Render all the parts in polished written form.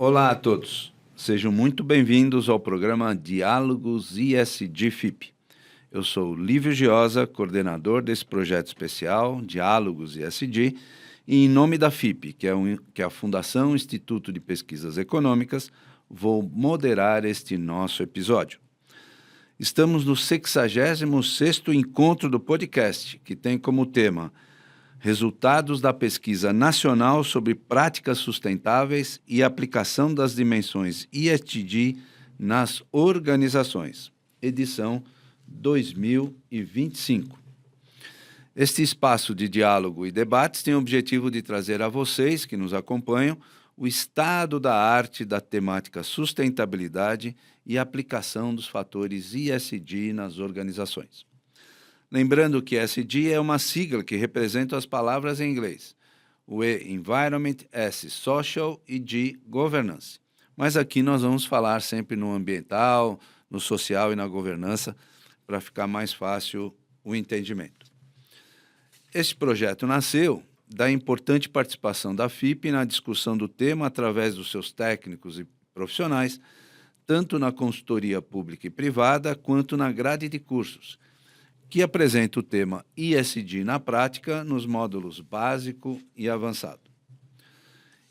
Olá a todos, sejam muito bem-vindos ao programa Diálogos ISD FIP. Eu sou Lívio Giosa, coordenador desse projeto especial, Diálogos ISD, e em nome da FIP, que é a Fundação Instituto de Pesquisas Econômicas, vou moderar este nosso episódio. Estamos no 66º encontro do podcast, que tem como tema Resultados da Pesquisa Nacional sobre Práticas Sustentáveis e Aplicação das Dimensões ESG nas Organizações, edição 2025. Este espaço de diálogo e debates tem o objetivo de trazer a vocês, que nos acompanham, o estado da arte da temática sustentabilidade e aplicação dos fatores ESG nas organizações. Lembrando que ESG é uma sigla que representa as palavras em inglês. O E, Environment, S, Social e G, Governance. Mas aqui nós vamos falar sempre no ambiental, no social e na governança, para ficar mais fácil o entendimento. Este projeto nasceu da importante participação da FIP na discussão do tema através dos seus técnicos e profissionais, tanto na consultoria pública e privada, quanto na grade de cursos, que apresenta o tema ESG na prática nos módulos básico e avançado.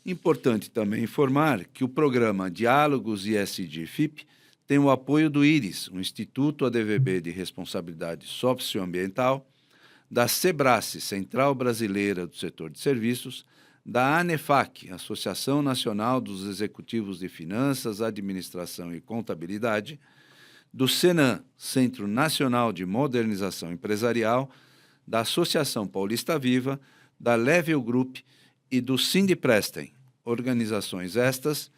Importante também informar que o programa Diálogos ESG FIP tem o apoio do IRIS, o Instituto ADVB de Responsabilidade Socioambiental, da SEBRASE, Central Brasileira do Setor de Serviços, da ANEFAC, Associação Nacional dos Executivos de Finanças, Administração e Contabilidade, do Senan, Centro Nacional de Modernização Empresarial, da Associação Paulista Viva, da Level Group e do Sindiprestem, organizações estas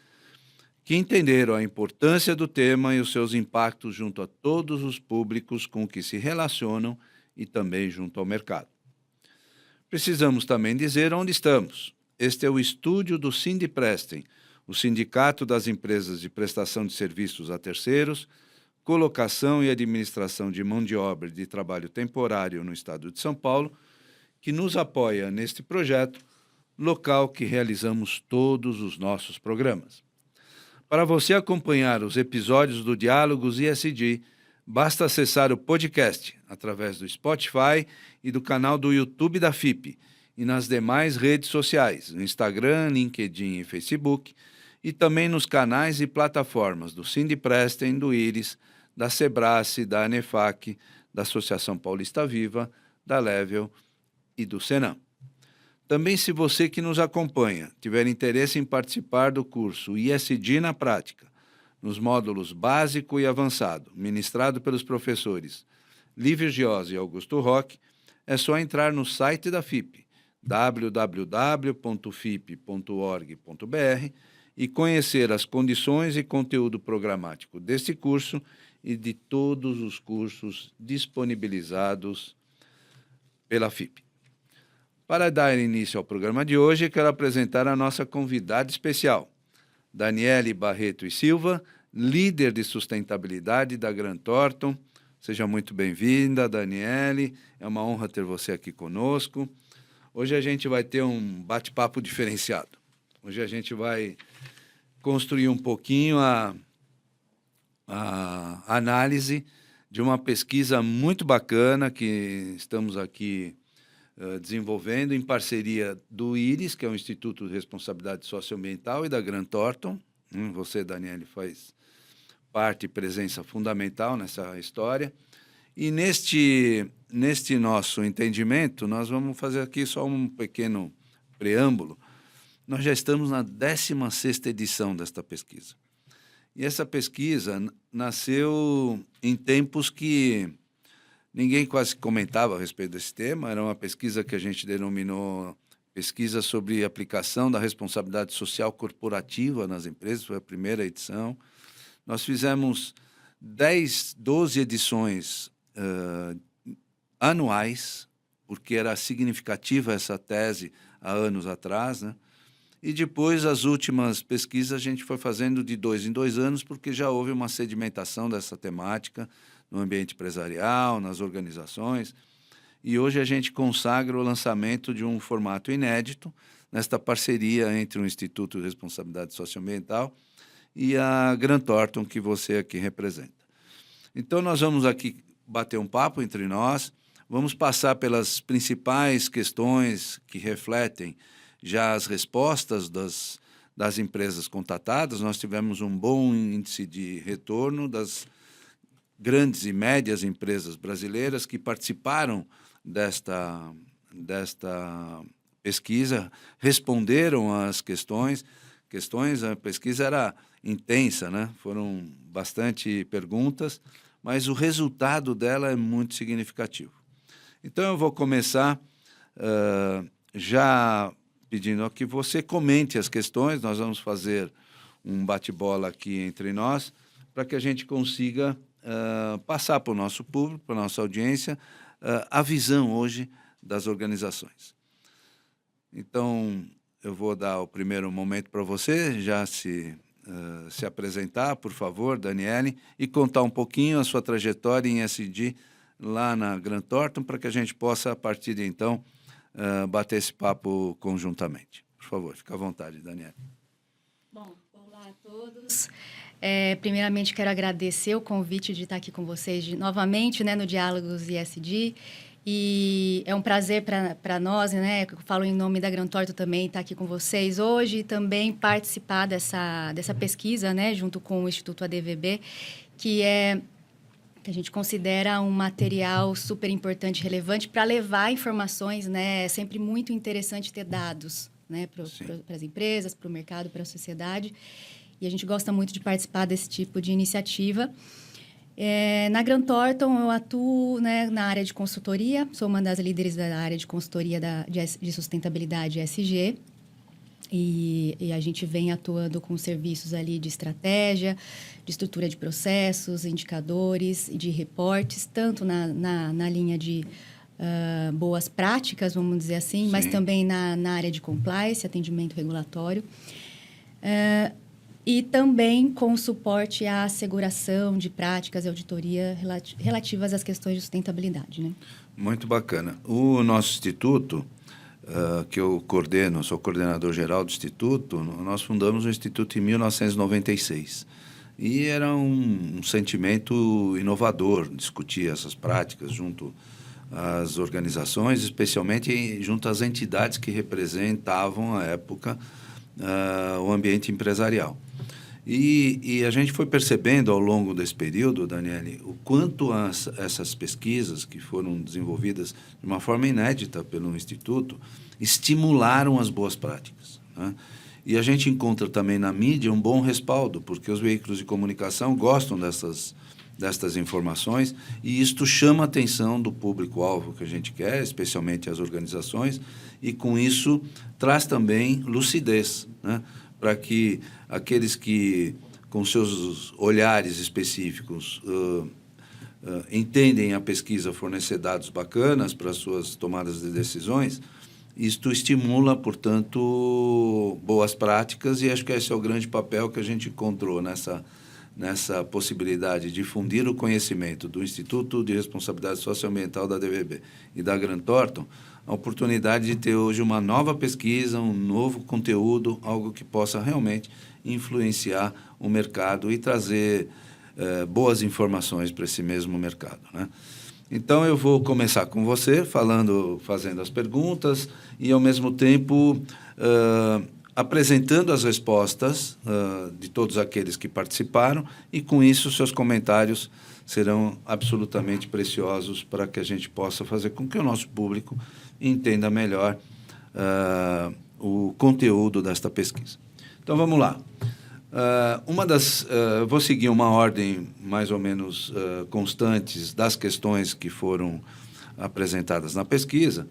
que entenderam a importância do tema e os seus impactos junto a todos os públicos com que se relacionam e também junto ao mercado. Precisamos também dizer onde estamos. Este é o estúdio do Sindiprestem, o Sindicato das Empresas de Prestação de Serviços a Terceiros, Colocação e Administração de Mão de Obra de Trabalho Temporário no Estado de São Paulo, que nos apoia neste projeto, local que realizamos todos os nossos programas. Para você acompanhar os episódios do Diálogos ISD, basta acessar o podcast através do Spotify e do canal do YouTube da FIP e nas demais redes sociais, no Instagram, LinkedIn e Facebook, e também nos canais e plataformas do Sindiprestem, do IRIS, da SEBRASE, da ANEFAC, da Associação Paulista Viva, da Level e do Senan. Também, se você que nos acompanha tiver interesse em participar do curso ESG na Prática, nos módulos básico e avançado, ministrado pelos professores Lívio Giosa e Augusto Roque, é só entrar no site da FIP, www.fip.org.br, e conhecer as condições e conteúdo programático deste curso e de todos os cursos disponibilizados pela FIP. Para dar início ao programa de hoje, quero apresentar a nossa convidada especial, Daniele Barreto e Silva, líder de sustentabilidade da Grant Thornton. Seja muito bem-vinda, Daniele. É uma honra ter você aqui conosco. Hoje a gente vai ter um bate-papo diferenciado. Hoje a gente vai construir um pouquinho a análise de uma pesquisa muito bacana que estamos aqui desenvolvendo em parceria do IRIS, que é o Instituto de Responsabilidade Socioambiental, e da Grant Thornton. Você, Daniele, faz parte e presença fundamental nessa história. E neste nosso entendimento, nós vamos fazer aqui só um pequeno preâmbulo. Nós já estamos na 16ª edição desta pesquisa. E essa pesquisa nasceu em tempos que ninguém quase comentava a respeito desse tema. Era uma pesquisa que a gente denominou pesquisa sobre aplicação da responsabilidade social corporativa nas empresas, foi a primeira edição. Nós fizemos 12 edições anuais, porque era significativa essa tese há anos atrás, né? E depois, as últimas pesquisas, a gente foi fazendo de 2 em 2 anos, porque já houve uma sedimentação dessa temática no ambiente empresarial, nas organizações. E hoje a gente consagra o lançamento de um formato inédito, nesta parceria entre o Instituto de Responsabilidade Socioambiental e a Grant Thornton, que você aqui representa. Então, nós vamos aqui bater um papo entre nós, vamos passar pelas principais questões que refletem já as respostas das empresas contatadas. Nós tivemos um bom índice de retorno das grandes e médias empresas brasileiras que participaram desta pesquisa, responderam às questões. A pesquisa era intensa, né? Foram bastante perguntas, mas o resultado dela é muito significativo. Então, eu vou começar já pedindo que você comente as questões. Nós vamos fazer um bate-bola aqui entre nós, para que a gente consiga passar para o nosso público, para a nossa audiência, a visão hoje das organizações. Então, eu vou dar o primeiro momento para você, já se apresentar, por favor, Daniele, e contar um pouquinho a sua trajetória em ESG lá na Grant Thornton, para que a gente possa, a partir de então, bater esse papo conjuntamente. Por favor, fica à vontade, Daniele. Bom, olá a todos. Primeiramente, quero agradecer o convite de estar aqui com vocês novamente, né, no Diálogos ESG. E é um prazer para nós, né? Eu falo em nome da Grant Thornton também, estar aqui com vocês hoje e também participar dessa pesquisa, né, junto com o Instituto ADVB, que a gente considera um material super importante, relevante para levar informações, né? É sempre muito interessante ter dados, né, para as empresas, para o mercado, para a sociedade. E a gente gosta muito de participar desse tipo de iniciativa. Na Grant Thornton, eu atuo, né, na área de consultoria, sou uma das líderes da área de consultoria de sustentabilidade ESG, e a gente vem atuando com serviços ali de estratégia, de estrutura de processos, indicadores e de reportes, tanto na linha de boas práticas, vamos dizer assim, mas também na área de compliance, atendimento regulatório. E também com suporte à asseguração de práticas e auditoria relativas às questões de sustentabilidade, né? Muito bacana. O nosso instituto, que eu coordeno, sou coordenador geral do instituto, nós fundamos o instituto em 1996. E era um sentimento inovador discutir essas práticas junto às organizações, especialmente junto às entidades que representavam, à época, o ambiente empresarial. E a gente foi percebendo ao longo desse período, Daniele, o quanto essas pesquisas que foram desenvolvidas de uma forma inédita pelo Instituto estimularam as boas práticas, né? E a gente encontra também na mídia um bom respaldo, porque os veículos de comunicação gostam destas informações, e isto chama a atenção do público-alvo que a gente quer, especialmente as organizações, e com isso traz também lucidez, né? Para que aqueles que, com seus olhares específicos, entendem a pesquisa fornecer dados bacanas para as suas tomadas de decisões, isto estimula, portanto, boas práticas, e acho que esse é o grande papel que a gente encontrou nessa possibilidade de difundir o conhecimento do Instituto de Responsabilidade Socioambiental da ADVB e da Grant Thornton, a oportunidade de ter hoje uma nova pesquisa, um novo conteúdo, algo que possa realmente influenciar o mercado e trazer boas informações para esse mesmo mercado, né? Então, eu vou começar com você, fazendo as perguntas e, ao mesmo tempo, apresentando as respostas de todos aqueles que participaram, e, com isso, seus comentários serão absolutamente preciosos para que a gente possa fazer com que o nosso público entenda melhor o conteúdo desta pesquisa. Então, vamos lá. Vou seguir uma ordem mais ou menos constantes das questões que foram apresentadas na pesquisa,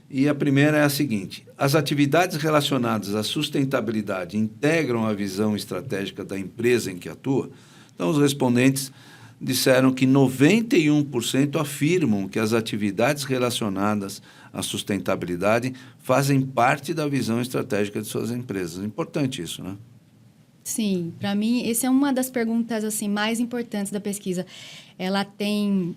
e a primeira é a seguinte: as atividades relacionadas à sustentabilidade integram a visão estratégica da empresa em que atua? Então, os respondentes disseram que 91% afirmam que as atividades relacionadas à sustentabilidade fazem parte da visão estratégica de suas empresas. Importante isso, né? Sim, para mim, essa é uma das perguntas assim mais importantes da pesquisa. Ela tem,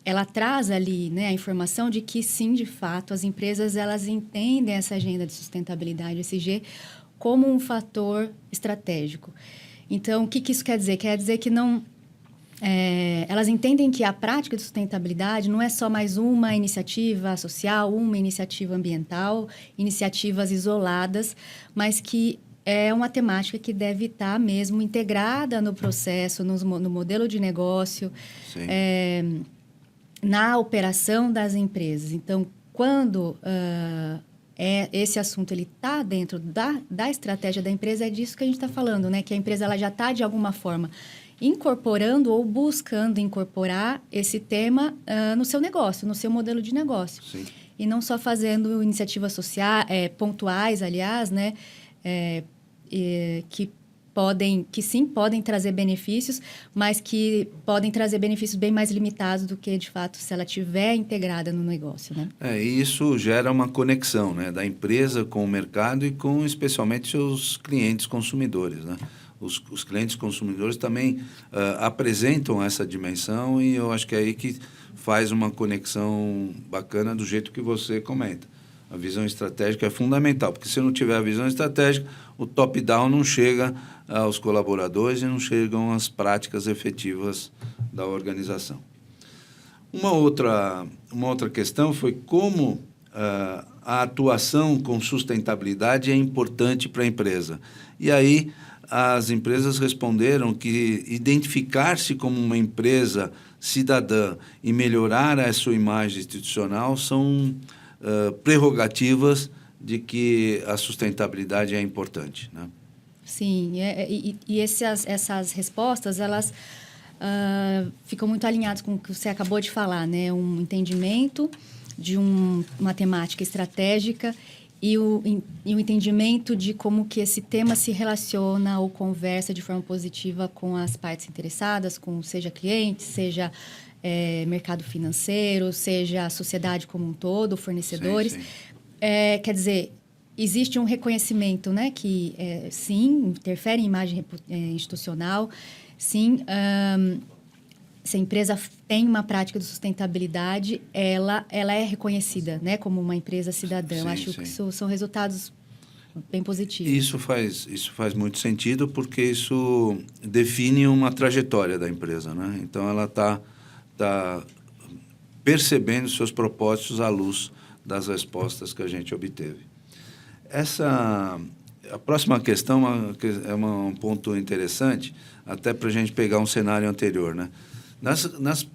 ela traz ali, né, a informação de que sim, de fato, as empresas elas entendem essa agenda de sustentabilidade ESG como um fator estratégico. Então, o que isso quer dizer? Quer dizer que não elas entendem que a prática de sustentabilidade não é só mais uma iniciativa social, uma iniciativa ambiental, iniciativas isoladas, mas que é uma temática que deve estar mesmo integrada no processo, no modelo de negócio, na operação das empresas. Então, quando esse assunto ele está dentro da estratégia da empresa, é disso que a gente está falando, né? Que a empresa ela já está, de alguma forma, incorporando ou buscando incorporar esse tema no seu negócio, no seu modelo de negócio. Sim. E não só fazendo iniciativas sociais, pontuais, aliás, né? Que sim podem trazer benefícios, mas que podem trazer benefícios bem mais limitados do que, de fato, se ela estiver integrada no negócio, né? E isso gera uma conexão, né, da empresa com o mercado e com, especialmente, seus clientes consumidores, né? Os clientes consumidores também apresentam essa dimensão e eu acho que é aí que faz uma conexão bacana do jeito que você comenta. A visão estratégica é fundamental, porque se não tiver a visão estratégica, o top-down não chega aos colaboradores e não chegam às práticas efetivas da organização. Uma outra questão foi como a atuação com sustentabilidade é importante para a empresa. E aí as empresas responderam que identificar-se como uma empresa cidadã e melhorar a sua imagem institucional são prerrogativas de que a sustentabilidade é importante, né? Sim, e essas respostas, elas ficam muito alinhadas com o que você acabou de falar, né? Um entendimento de uma temática estratégica e o entendimento de como que esse tema se relaciona ou conversa de forma positiva com as partes interessadas, com seja clientes, seja mercado financeiro, seja a sociedade como um todo, fornecedores. Sim. Quer dizer, existe um reconhecimento, né, que sim, interfere em imagem institucional, sim, se a empresa tem uma prática de sustentabilidade, ela é reconhecida, né, como uma empresa cidadã. Sim, Eu acho que isso são resultados bem positivos. Isso faz muito sentido porque isso define uma trajetória da empresa, né? Então, ela está percebendo seus propósitos à luz das respostas que a gente obteve. A próxima questão é um ponto interessante, até para a gente pegar um cenário anterior, né? Nas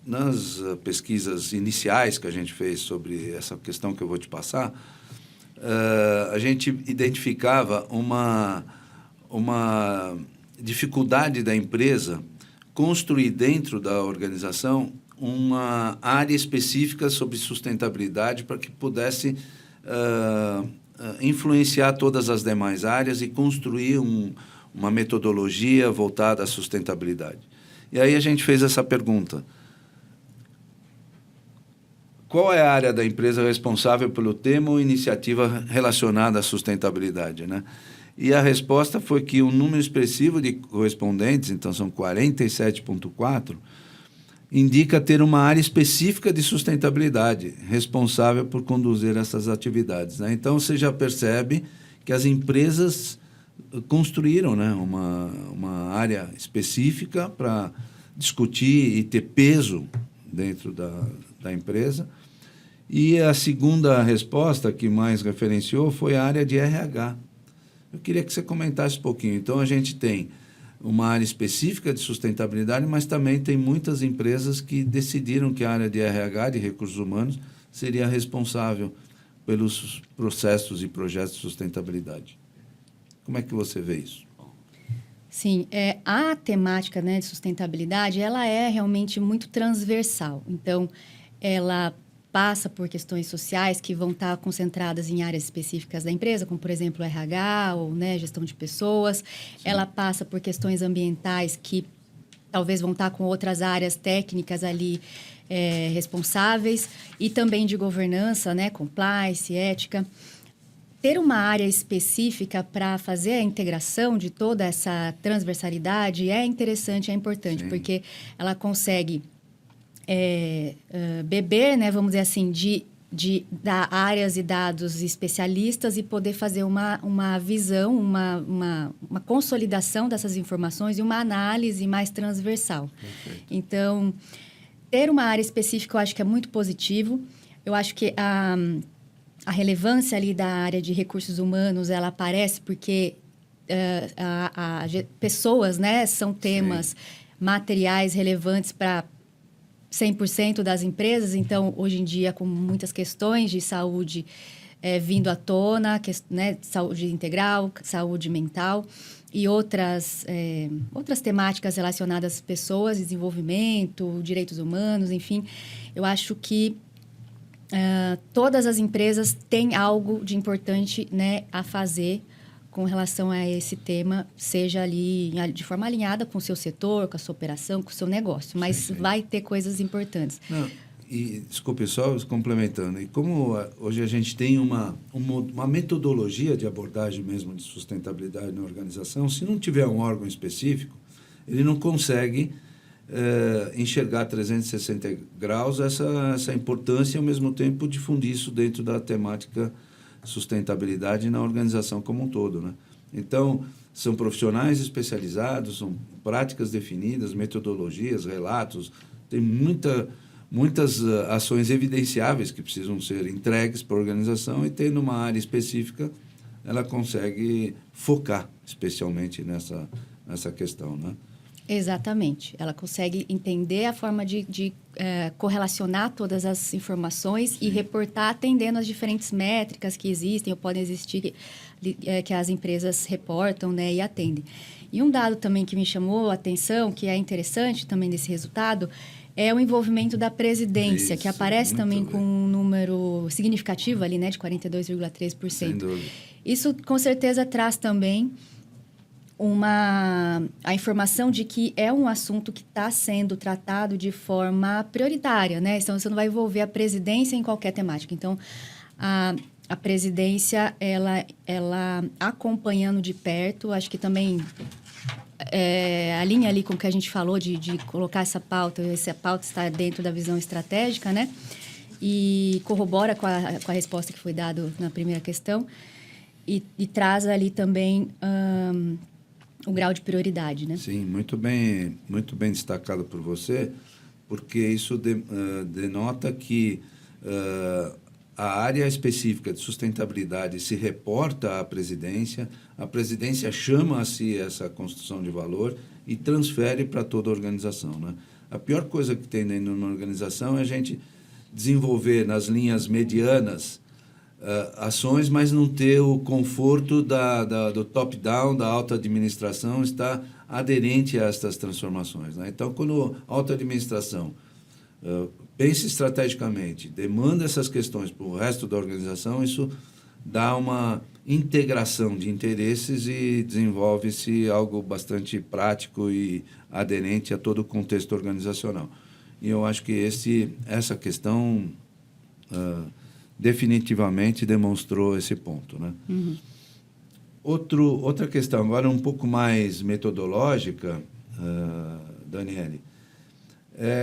pesquisas iniciais que a gente fez sobre essa questão que eu vou te passar, a gente identificava uma dificuldade da empresa construir dentro da organização uma área específica sobre sustentabilidade para que pudesse influenciar todas as demais áreas e construir uma metodologia voltada à sustentabilidade. E aí a gente fez essa pergunta: qual é a área da empresa responsável pelo tema ou iniciativa relacionada à sustentabilidade, né? E a resposta foi que um número expressivo de correspondentes, então são 47,4%, indica ter uma área específica de sustentabilidade responsável por conduzir essas atividades, né? Então, você já percebe que as empresas construíram, né, uma área específica para discutir e ter peso dentro da empresa. E a segunda resposta que mais referenciou foi a área de RH. Eu queria que você comentasse um pouquinho. Então, a gente tem uma área específica de sustentabilidade, mas também tem muitas empresas que decidiram que a área de RH, de recursos humanos, seria responsável pelos processos e projetos de sustentabilidade. Como é que você vê isso? Sim, a temática, né, de sustentabilidade, ela é realmente muito transversal. Então, ela passa por questões sociais que vão estar concentradas em áreas específicas da empresa, como, por exemplo, RH ou, né, gestão de pessoas. Sim. Ela passa por questões ambientais que talvez vão estar com outras áreas técnicas ali responsáveis, e também de governança, né, compliance, ética. ter uma área específica para fazer a integração de toda essa transversalidade é interessante, é importante, Sim. porque ela consegue beber, né, vamos dizer assim, de áreas e dados especialistas e poder fazer uma visão, uma consolidação dessas informações e uma análise mais transversal. Perfeito. Então, ter uma área específica eu acho que é muito positivo. Eu acho que a relevância ali da área de recursos humanos, ela aparece porque pessoas, né, são temas materiais relevantes para 100% das empresas. Então, hoje em dia, com muitas questões de saúde vindo à tona, né, saúde integral, saúde mental e outras temáticas relacionadas às pessoas, desenvolvimento, direitos humanos, enfim. Eu acho que todas as empresas têm algo de importante, né, a fazer com relação a esse tema, seja ali de forma alinhada com o seu setor, com a sua operação, com o seu negócio. Mas Sim. vai ter coisas importantes. Não, e, desculpe, só complementando, e como hoje a gente tem uma metodologia de abordagem mesmo de sustentabilidade na organização, se não tiver um órgão específico, ele não consegue enxergar 360 graus essa importância e, ao mesmo tempo, difundir isso dentro da temática sustentabilidade na organização como um todo, né? Então, são profissionais especializados, são práticas definidas, metodologias, relatos, tem muitas ações evidenciáveis que precisam ser entregues para a organização, e tendo uma área específica, ela consegue focar especialmente nessa questão, né? Exatamente. Ela consegue entender a forma de correlacionar todas as informações e reportar atendendo as diferentes métricas que existem ou podem existir, que as empresas reportam, né, e atendem. E um dado também que me chamou a atenção, que é interessante também desse resultado, é o envolvimento da presidência, que aparece também com um número significativo ali, né, de 42,3%. Sem dúvida. Isso, com certeza, traz também a informação de que é um assunto que está sendo tratado de forma prioritária, né? Então, você não vai envolver a presidência em qualquer temática. Então, a presidência, ela acompanhando de perto, acho que também alinha ali com o que a gente falou de colocar essa pauta está dentro da visão estratégica, né? E corrobora com a resposta que foi dada na primeira questão e traz ali também o grau de prioridade, né? Sim, muito bem destacado por você, porque isso denota que a área específica de sustentabilidade se reporta à presidência, a presidência chama a si essa construção de valor e transfere para toda a organização, né? A pior coisa que tem dentro de uma organização é a gente desenvolver nas linhas medianas ações, mas não ter o conforto do top-down, da alta administração, estar aderente a estas transformações, né? Então, quando a alta administração pensa estrategicamente, demanda essas questões para o resto da organização, isso dá uma integração de interesses e desenvolve-se algo bastante prático e aderente a todo o contexto organizacional. E eu acho que essa questão definitivamente demonstrou esse ponto, né? Uhum. Outra questão, agora um pouco mais metodológica, Daniele,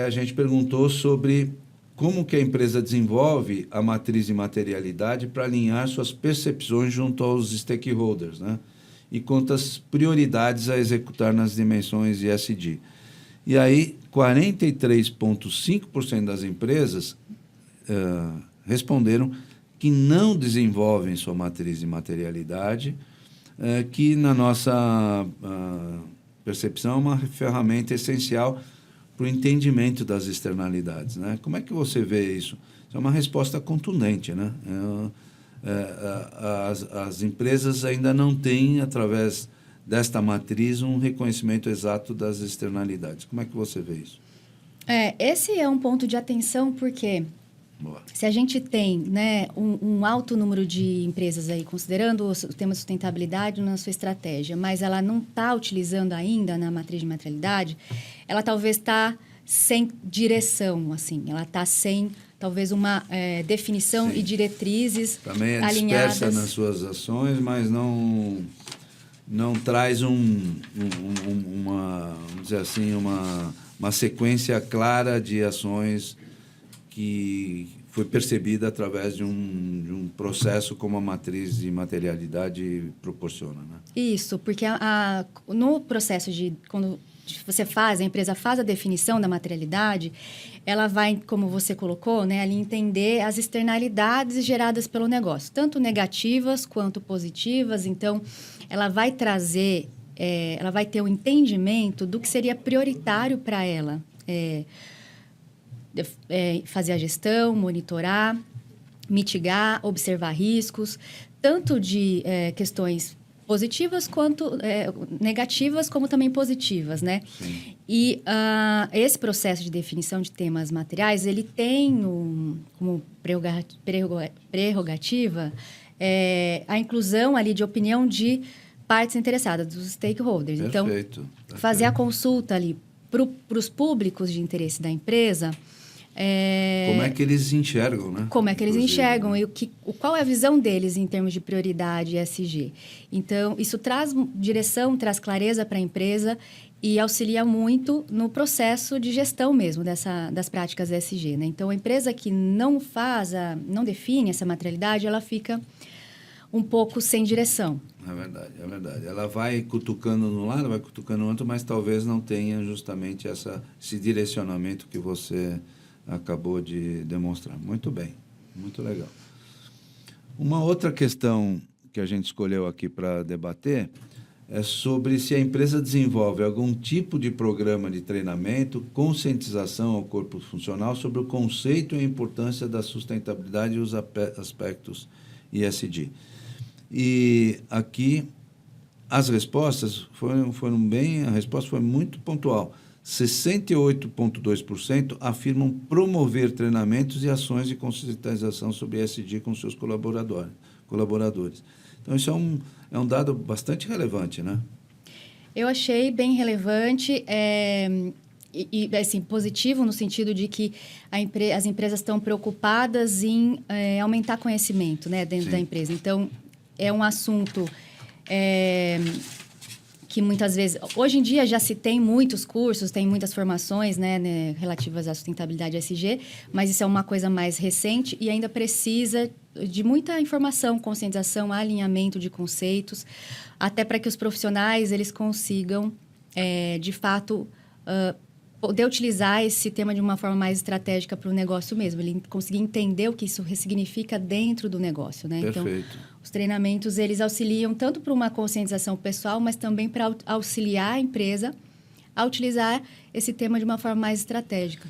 a gente perguntou sobre como que a empresa desenvolve a matriz de materialidade para alinhar suas percepções junto aos stakeholders, né? E quantas prioridades a executar nas dimensões ESG. E aí, 43,5% das empresas responderam que não desenvolvem sua matriz de materialidade, que, na nossa percepção, é uma ferramenta essencial para o entendimento das externalidades, né? Como é que você vê isso? Isso é uma resposta contundente, né? As empresas ainda não têm, através desta matriz, um reconhecimento exato das externalidades. Como é que você vê isso? Esse é um ponto de atenção, porque se a gente tem, né, um alto número de empresas aí considerando o tema sustentabilidade na sua estratégia, mas ela não está utilizando ainda na matriz de materialidade, ela talvez está sem direção, assim, ela está sem talvez uma definição Sim. e diretrizes Também é alinhadas. dispersa nas suas ações, mas não traz uma, vamos dizer assim, uma sequência clara de ações que foi percebida através de um processo como a matriz de materialidade proporciona, né? Isso, porque no processo quando a empresa faz a definição da materialidade, ela vai, como você colocou, né, ali entender as externalidades geradas pelo negócio, tanto negativas quanto positivas. Então, ela vai trazer, ela vai ter um entendimento do que seria prioritário para ela. Fazer a gestão, monitorar, mitigar, observar riscos, tanto de questões positivas quanto negativas, como também positivas, né? Sim. E esse processo de definição de temas materiais, ele tem como prerrogativa a inclusão ali de opinião de partes interessadas, dos stakeholders. Perfeito. Então, fazer a consulta ali para os públicos de interesse da empresa. Como é que eles enxergam, né? Como é que eles Inclusive, enxergam, né? e qual é a visão deles em termos de prioridade ESG. Então, isso traz direção, traz clareza para a empresa e auxilia muito no processo de gestão mesmo das práticas ESG, né? Então, a empresa que não define essa materialidade, ela fica um pouco sem direção. É verdade, é verdade. Ela vai cutucando no lado, vai cutucando no outro, mas talvez não tenha justamente esse direcionamento que você acabou de demonstrar. Muito bem, muito legal. Uma outra questão que a gente escolheu aqui para debater é sobre se a empresa desenvolve algum tipo de programa de treinamento, conscientização ao corpo funcional sobre o conceito e a importância da sustentabilidade e os aspectos ESG. E aqui as respostas a resposta foi muito pontual. 68,2% afirmam promover treinamentos e ações de conscientização sobre ESG com seus colaboradores. Então, isso é um dado bastante relevante, né? Eu achei bem relevante e assim, positivo no sentido de que as empresas estão preocupadas em aumentar conhecimento, né, dentro da empresa. Então, é um assunto que muitas vezes... Hoje em dia já se tem muitos cursos, tem muitas formações, né, relativas à sustentabilidade ESG, mas isso é uma coisa mais recente e ainda precisa de muita informação, conscientização, alinhamento de conceitos, até para que os profissionais eles consigam, de fato, poder utilizar esse tema de uma forma mais estratégica para o negócio mesmo. Ele conseguir entender o que isso significa dentro do negócio, né? Perfeito. Então, os treinamentos, eles auxiliam tanto para uma conscientização pessoal, mas também para auxiliar a empresa a utilizar esse tema de uma forma mais estratégica.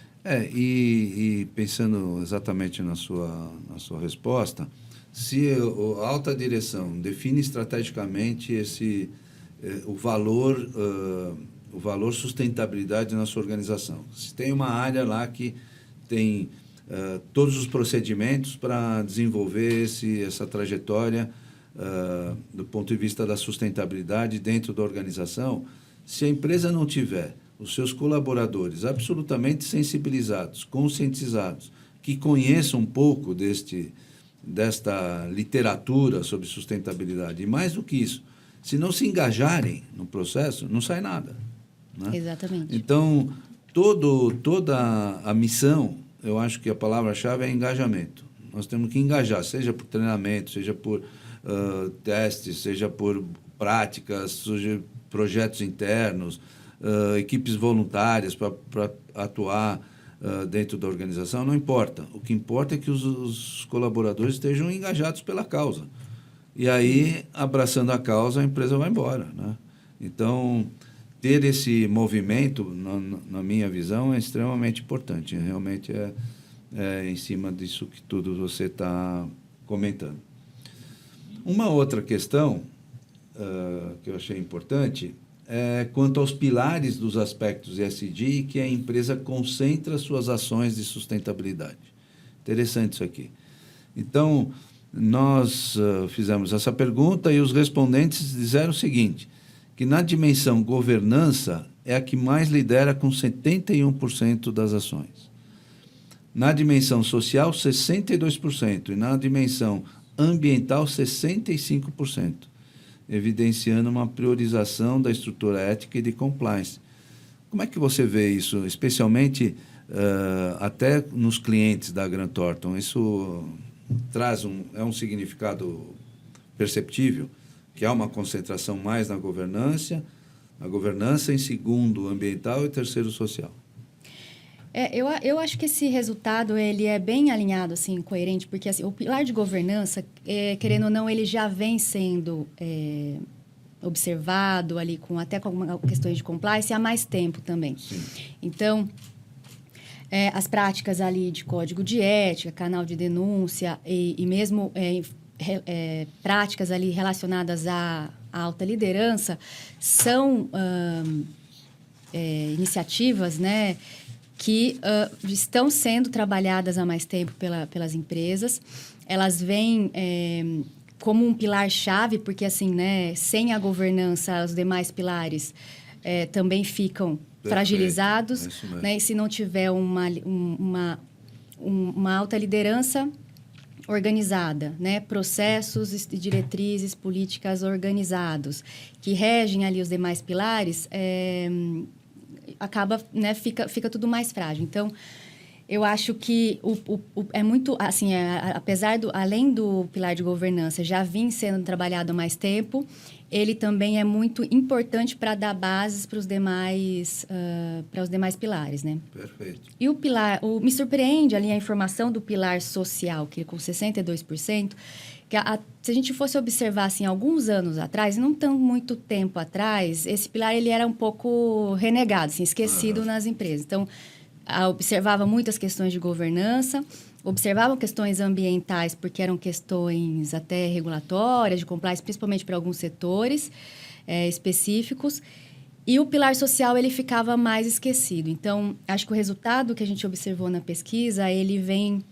E pensando exatamente na sua resposta, se a alta direção define estrategicamente o valor sustentabilidade na sua organização, se tem uma área lá que tem todos os procedimentos para desenvolver essa trajetória do ponto de vista da sustentabilidade dentro da organização, se a empresa não tiver os seus colaboradores absolutamente sensibilizados, conscientizados, que conheçam um pouco desta literatura sobre sustentabilidade, e mais do que isso, se não se engajarem no processo, não sai nada, né? Exatamente. Então, toda a missão, eu acho que a palavra-chave é engajamento. Nós temos que engajar, seja por treinamento, seja por testes, seja por práticas, seja projetos internos, equipes voluntárias para atuar dentro da organização, não importa. O que importa é que os colaboradores estejam engajados pela causa. E aí, abraçando a causa, a empresa vai embora, né? Então, ter esse movimento, na minha visão, é extremamente importante. Realmente é em cima disso que tudo você está comentando. Uma outra questão que eu achei importante é quanto aos pilares dos aspectos ESG que a empresa concentra suas ações de sustentabilidade. Interessante isso aqui. Então, nós fizemos essa pergunta e os respondentes disseram o seguinte, que na dimensão governança é a que mais lidera com 71% das ações. Na dimensão social, 62%. E na dimensão ambiental, 65%. Evidenciando uma priorização da estrutura ética e de compliance. Como é que você vê isso, especialmente até nos clientes da Grant Thornton? Isso traz um significado perceptível, que há uma concentração mais na governança, em segundo, ambiental e terceiro, social. Eu acho que esse resultado ele é bem alinhado, assim, coerente, porque assim, o pilar de governança, querendo ou não, ele já vem sendo observado ali, até com algumas questões de compliance há mais tempo também. Sim. Então, as práticas ali de código de ética, canal de denúncia e mesmo práticas ali relacionadas à alta liderança são iniciativas, né, que estão sendo trabalhadas há mais tempo pelas empresas. Elas vêm como um pilar-chave, porque, assim, né, sem a governança, os demais pilares também ficam fragilizados. Né? E se não tiver uma alta liderança organizada, né? Processos e diretrizes políticas organizados, que regem ali os demais pilares, acaba, né, fica tudo mais frágil. Então, eu acho que é muito, assim, além do pilar de governança já vir sendo trabalhado há mais tempo, ele também é muito importante para dar bases para os demais pilares, né? Perfeito. E me surpreende ali a informação do pilar social, que com 62%, que se a gente fosse observar, assim, alguns anos atrás, não tão muito tempo atrás, esse pilar ele era um pouco renegado, assim, esquecido nas empresas. Então, observava muitas questões de governança, observavam questões ambientais, porque eram questões até regulatórias, de compliance, principalmente para alguns setores específicos. E o pilar social, ele ficava mais esquecido. Então, acho que o resultado que a gente observou na pesquisa, ele vem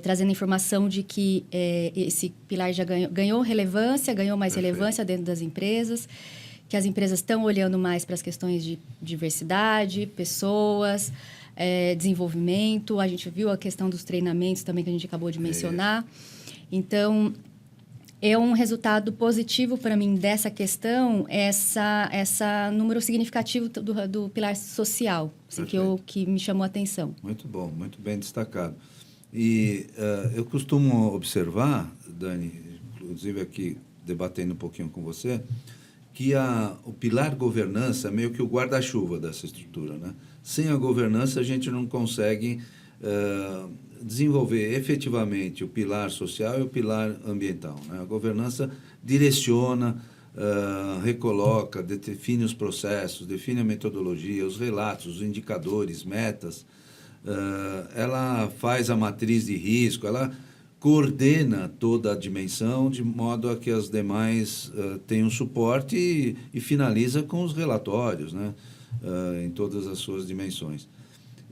trazendo informação de que esse pilar já ganhou relevância, ganhou mais relevância dentro das empresas, que as empresas estão olhando mais para as questões de diversidade, pessoas, desenvolvimento. A gente viu a questão dos treinamentos também, que a gente acabou de mencionar. Então, é um resultado positivo para mim dessa questão, essa número significativo do pilar social, assim, que me chamou a atenção. Muito bom, muito bem destacado. E eu costumo observar, Dani, inclusive aqui debatendo um pouquinho com você, que o pilar governança é meio que o guarda-chuva dessa estrutura, né? Sem a governança, a gente não consegue desenvolver efetivamente o pilar social e o pilar ambiental, né? A governança direciona, recoloca, define os processos, define a metodologia, os relatos, os indicadores, metas. Ela faz a matriz de risco, ela coordena toda a dimensão de modo a que as demais tenham suporte e finaliza com os relatórios, né? Em todas as suas dimensões.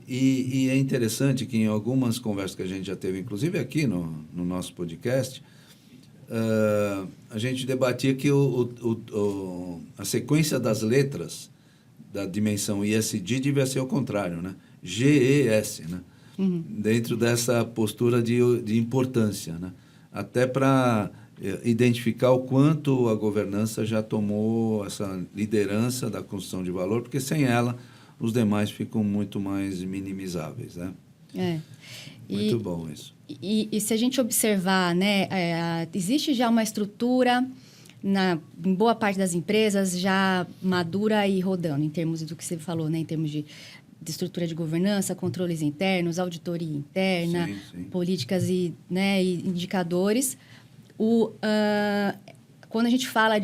E é interessante que em algumas conversas que a gente já teve, inclusive aqui no nosso podcast, a gente debatia que a sequência das letras da dimensão ESG devia ser ao contrário, né? GES, né? Dentro dessa postura de importância, né? Até para identificar o quanto a governança já tomou essa liderança da construção de valor, porque sem ela os demais ficam muito mais minimizáveis, né? Muito bom isso. E se a gente observar, né, existe já uma estrutura em boa parte das empresas já madura e rodando, em termos do que você falou, né, em termos de estrutura de governança, controles internos, auditoria interna, sim. políticas e indicadores. Quando a gente fala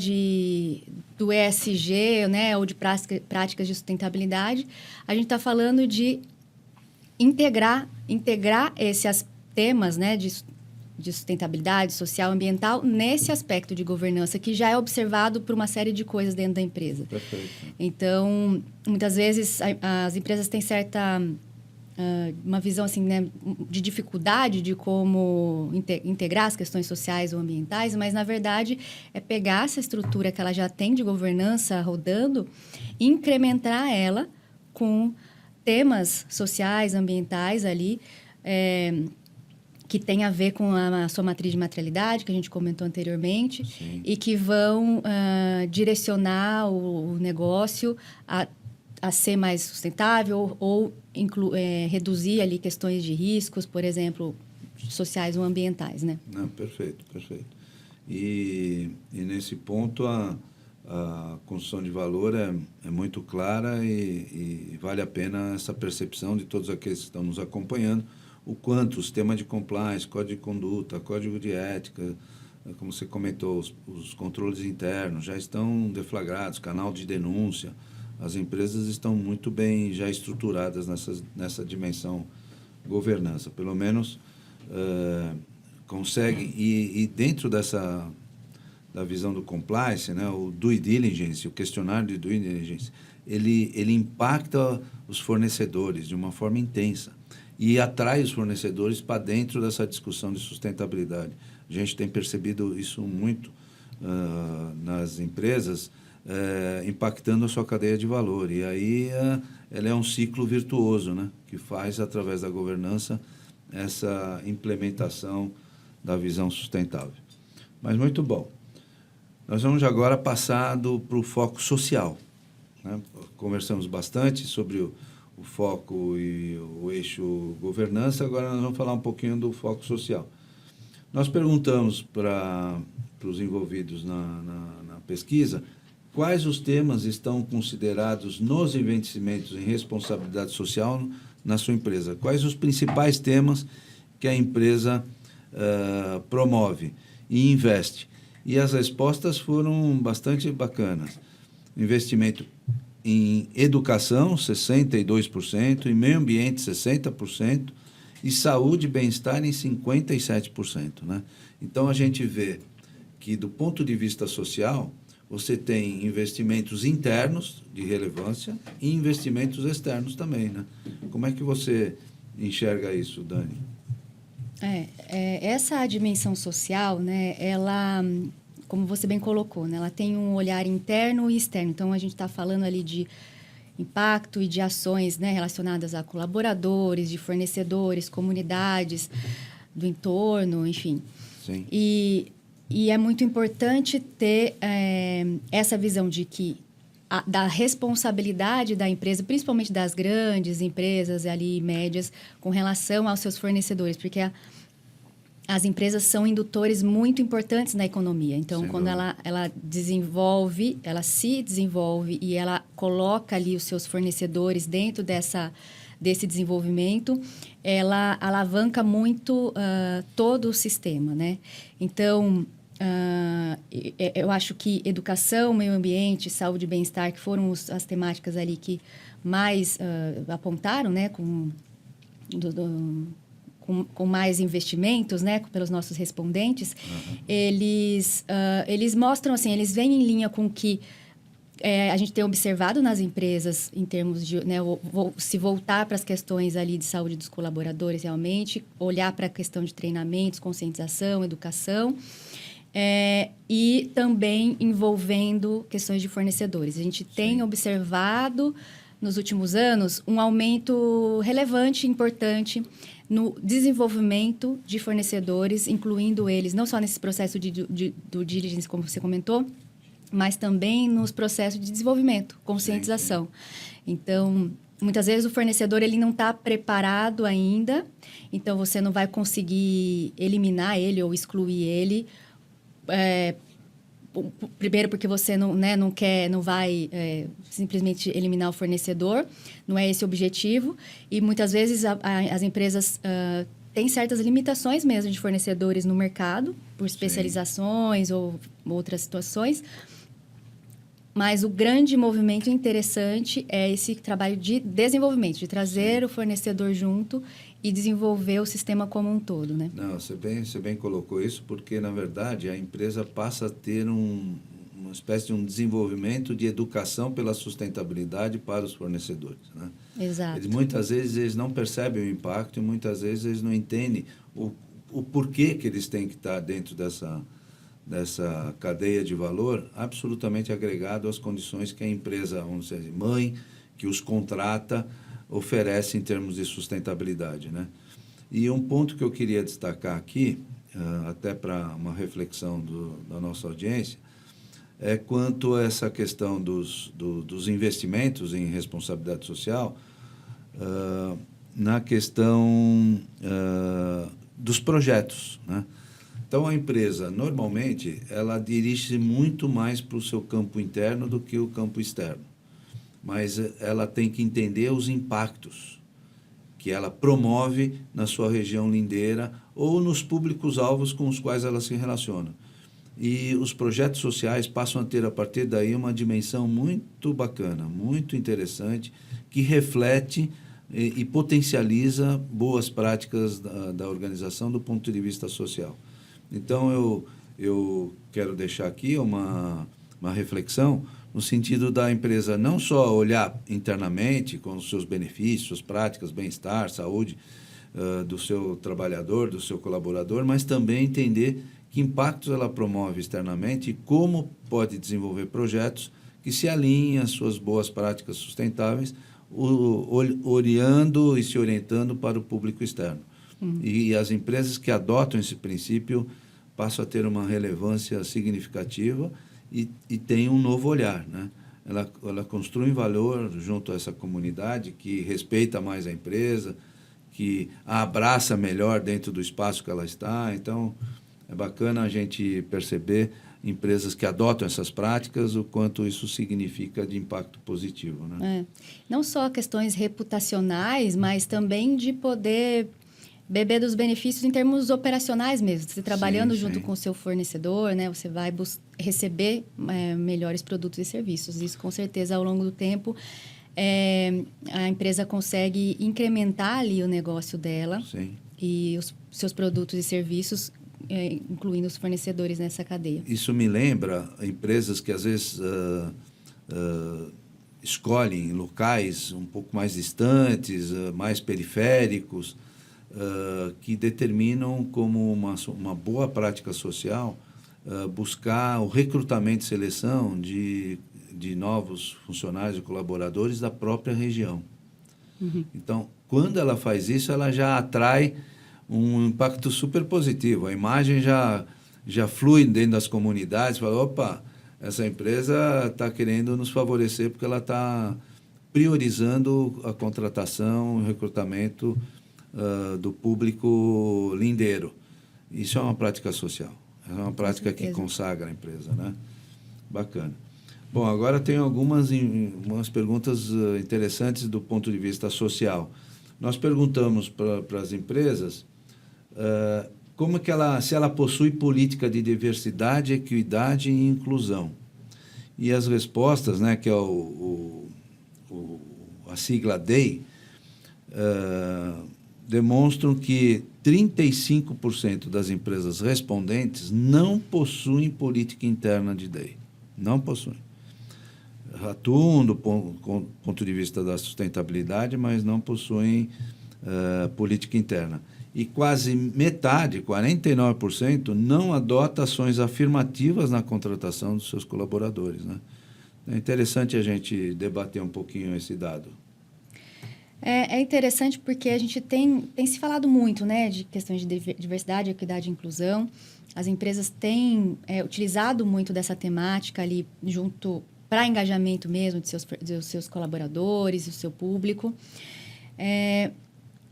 do ESG, né, ou de práticas de sustentabilidade, a gente está falando de integrar esses temas, né, de sustentabilidade social, ambiental, nesse aspecto de governança, que já é observado por uma série de coisas dentro da empresa. Perfeito. Então, muitas vezes, as empresas têm uma visão assim, né, de dificuldade de como integrar as questões sociais ou ambientais, mas, na verdade, é pegar essa estrutura que ela já tem de governança rodando e incrementar ela com temas sociais, ambientais ali, que tem a ver com a sua matriz de materialidade, que a gente comentou anteriormente, Sim. e que vão direcionar o negócio a ser mais sustentável ou reduzir ali questões de riscos, por exemplo, sociais ou ambientais, né? Não, perfeito, perfeito. E nesse ponto a construção de valor é muito clara e vale a pena essa percepção de todos aqueles que estão nos acompanhando, o quanto o sistema de compliance, código de conduta, código de ética, como você comentou, os controles internos já estão deflagrados, canal de denúncia, as empresas estão muito bem já estruturadas nessa dimensão governança, pelo menos conseguem, e dentro da visão do compliance, né, o due diligence, o questionário de due diligence, ele impacta os fornecedores de uma forma intensa e atrai os fornecedores para dentro dessa discussão de sustentabilidade. A gente tem percebido isso muito nas empresas, impactando a sua cadeia de valor. E aí ela é um ciclo virtuoso, né, que faz, através da governança, essa implementação da visão sustentável. Mas muito bom. Nós vamos agora passar para o foco social, né? Conversamos bastante sobre o foco e o eixo governança, agora nós vamos falar um pouquinho do foco social. Nós perguntamos para os envolvidos na pesquisa quais os temas estão considerados nos investimentos em responsabilidade social na sua empresa, quais os principais temas que a empresa promove e investe. E as respostas foram bastante bacanas. Investimento em educação, 62%, em meio ambiente, 60%, e saúde e bem-estar em 57%. Né? Então, a gente vê que, do ponto de vista social, você tem investimentos internos de relevância e investimentos externos também. Né? Como é que você enxerga isso, Dani? Essa dimensão social, né, ela, como você bem colocou, né, ela tem um olhar interno e externo. Então, a gente está falando ali de impacto e de ações, né, relacionadas a colaboradores, de fornecedores, comunidades do entorno, enfim. Sim. E é muito importante ter essa visão de que da responsabilidade da empresa, principalmente das grandes empresas ali, médias, com relação aos seus fornecedores, porque as empresas são indutores muito importantes na economia. Então, quando ela se desenvolve e ela coloca ali os seus fornecedores dentro desse desenvolvimento, ela alavanca muito todo o sistema, né? Então, eu acho que educação, meio ambiente, saúde e bem-estar, que foram as temáticas ali que mais apontaram, né, com mais investimentos, né, pelos nossos respondentes, eles mostram, assim, eles vêm em linha com o que a gente tem observado nas empresas em termos de, né, se voltar para as questões ali de saúde dos colaboradores realmente, olhar para a questão de treinamentos, conscientização, educação, e também envolvendo questões de fornecedores. A gente tem observado nos últimos anos um aumento relevante e importante no desenvolvimento de fornecedores, incluindo eles não só nesse processo do diligence, como você comentou, mas também nos processos de desenvolvimento, conscientização. Sim. Então, muitas vezes o fornecedor ele não está preparado ainda, então você não vai conseguir eliminar ele ou excluir ele. Primeiro porque você não vai simplesmente eliminar o fornecedor, não é esse o objetivo, e muitas vezes as empresas têm certas limitações mesmo de fornecedores no mercado, por especializações Sim. ou outras situações, mas o grande movimento interessante é esse trabalho de desenvolvimento, de trazer Sim. o fornecedor junto e desenvolver o sistema como um todo, né? Não, você bem colocou isso, porque, na verdade, a empresa passa a ter uma espécie de um desenvolvimento de educação pela sustentabilidade para os fornecedores, né? Exato. Muitas vezes eles não percebem o impacto e muitas vezes eles não entendem o porquê que eles têm que estar dentro dessa cadeia de valor absolutamente agregado às condições que a empresa, vamos dizer, mãe, que os contrata, oferece em termos de sustentabilidade, né? E um ponto que eu queria destacar aqui, até para uma reflexão da nossa audiência, é quanto a essa questão dos investimentos em responsabilidade social, na questão dos projetos, né? Então, a empresa, normalmente, ela dirige-se muito mais para o seu campo interno do que o campo externo. Mas ela tem que entender os impactos que ela promove na sua região lindeira ou nos públicos-alvos com os quais ela se relaciona. E os projetos sociais passam a ter, a partir daí, uma dimensão muito bacana, muito interessante, que reflete e potencializa boas práticas da organização do ponto de vista social. Então, eu quero deixar aqui uma reflexão no sentido da empresa não só olhar internamente com os seus benefícios, suas práticas, bem-estar, saúde do seu trabalhador, do seu colaborador, mas também entender que impactos ela promove externamente e como pode desenvolver projetos que se alinhem às suas boas práticas sustentáveis, olhando e se orientando para o público externo. E as empresas que adotam esse princípio passam a ter uma relevância significativa e têm um novo olhar, né? Ela constrói valor junto a essa comunidade que respeita mais a empresa, que a abraça melhor dentro do espaço que ela está. Então, é bacana a gente perceber empresas que adotam essas práticas, o quanto isso significa de impacto positivo, né? Não só questões reputacionais, mas também de poder beber dos benefícios em termos operacionais mesmo. Você trabalhando junto com o seu fornecedor, né, você vai receber melhores produtos e serviços. Isso, com certeza, ao longo do tempo, a empresa consegue incrementar ali o negócio dela. Sim. E os seus produtos e serviços, incluindo os fornecedores nessa cadeia. Isso me lembra empresas que, às vezes, escolhem locais um pouco mais distantes, mais periféricos, que determinam como uma boa prática social buscar o recrutamento e seleção de novos funcionários e colaboradores da própria região. Então, quando ela faz isso, ela já atrai um impacto super positivo. A imagem já flui dentro das comunidades, fala, opa, essa empresa está querendo nos favorecer porque ela está priorizando a contratação, o recrutamento do público lindeiro. Isso é uma prática social. É uma prática que consagra a empresa, né? Bacana. Bom, agora tem algumas perguntas interessantes do ponto de vista social. Nós perguntamos para as empresas como que se ela possui política de diversidade, equidade e inclusão. E as respostas, né, que é a sigla DEI, demonstram que 35% das empresas respondentes não possuem política interna de DEI. Não possuem. Atuam do ponto de vista da sustentabilidade, mas não possuem política interna. E quase metade, 49%, não adota ações afirmativas na contratação dos seus colaboradores, né? É interessante a gente debater um pouquinho esse dado. É interessante porque a gente tem se falado muito, né, de questões de diversidade, equidade e inclusão. As empresas têm utilizado muito dessa temática ali junto para engajamento mesmo dos seus colaboradores, do seu público.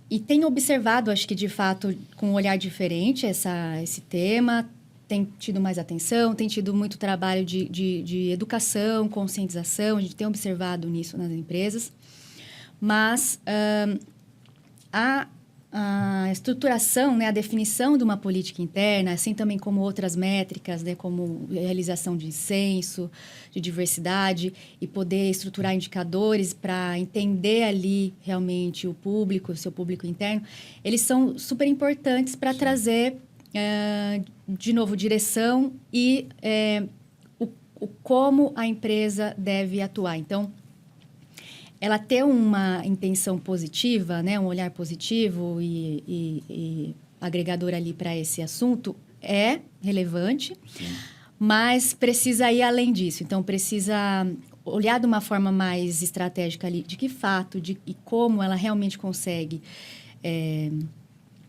E tem observado, acho que de fato, com um olhar diferente esse tema, tem tido mais atenção, tem tido muito trabalho de educação, conscientização, a gente tem observado nisso nas empresas. Mas a estruturação, né, a definição de uma política interna, assim também como outras métricas, né, como realização de censo, de diversidade, e poder estruturar indicadores para entender ali realmente o público, o seu público interno, eles são super importantes para trazer, de novo, direção e como a empresa deve atuar. Então, ela ter uma intenção positiva, né, um olhar positivo e agregador ali para esse assunto é relevante, sim, mas precisa ir além disso. Então, precisa olhar de uma forma mais estratégica ali, de que fato e como ela realmente consegue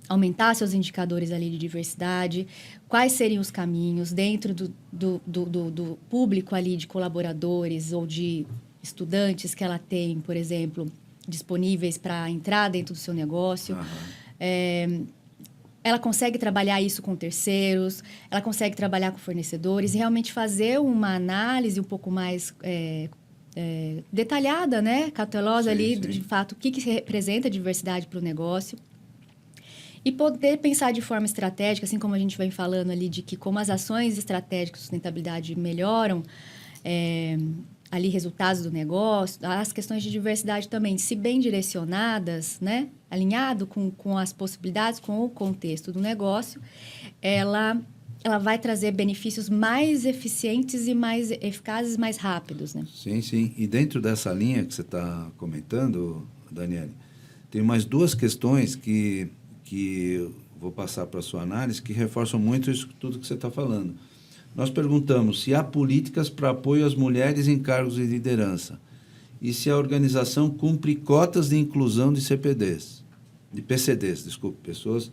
aumentar seus indicadores ali de diversidade, quais seriam os caminhos dentro do público ali de colaboradores ou de estudantes que ela tem, por exemplo, disponíveis para entrar dentro do seu negócio. Ela consegue trabalhar isso com terceiros, ela consegue trabalhar com fornecedores e realmente fazer uma análise um pouco mais detalhada, né? Cautelosa ali, de fato, o que representa a diversidade para o negócio. E poder pensar de forma estratégica, assim como a gente vem falando ali, de que como as ações estratégicas de sustentabilidade melhoram ali resultados do negócio, as questões de diversidade também, se bem direcionadas, né? Alinhado com as possibilidades, com o contexto do negócio, ela vai trazer benefícios mais eficientes e mais eficazes, mais rápidos, né? Sim, sim. E dentro dessa linha que você está comentando, Daniele, tem mais duas questões que vou passar para a sua análise, que reforçam muito isso tudo que você está falando. Nós perguntamos se há políticas para apoio às mulheres em cargos de liderança e se a organização cumpre cotas de inclusão de PCDs, pessoas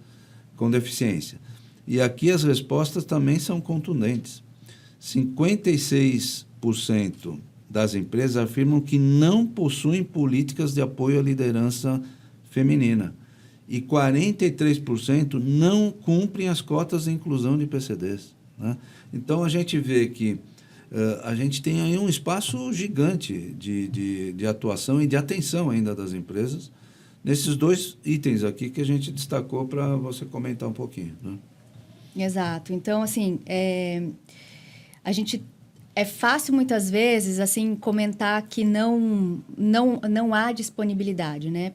com deficiência. E aqui as respostas também são contundentes. 56% das empresas afirmam que não possuem políticas de apoio à liderança feminina. E 43% não cumprem as cotas de inclusão de PCDs. Né? Então, a gente vê que a gente tem aí um espaço gigante de atuação e de atenção ainda das empresas nesses dois itens aqui que a gente destacou para você comentar um pouquinho. Né? Exato. Então, assim, a gente... É fácil, muitas vezes, assim, comentar que não há disponibilidade, né?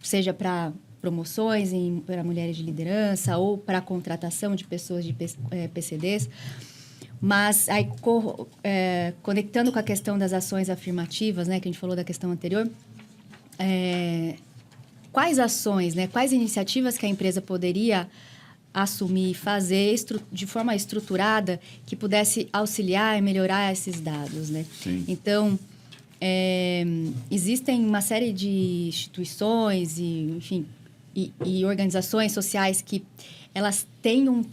Seja para promoções para mulheres de liderança ou para a contratação de pessoas de PCDs. Mas, aí, conectando com a questão das ações afirmativas, né, que a gente falou da questão anterior, quais ações, né, quais iniciativas que a empresa poderia assumir e fazer de forma estruturada que pudesse auxiliar e melhorar esses dados, né? Sim. Então, existem uma série de instituições e organizações sociais que elas têm um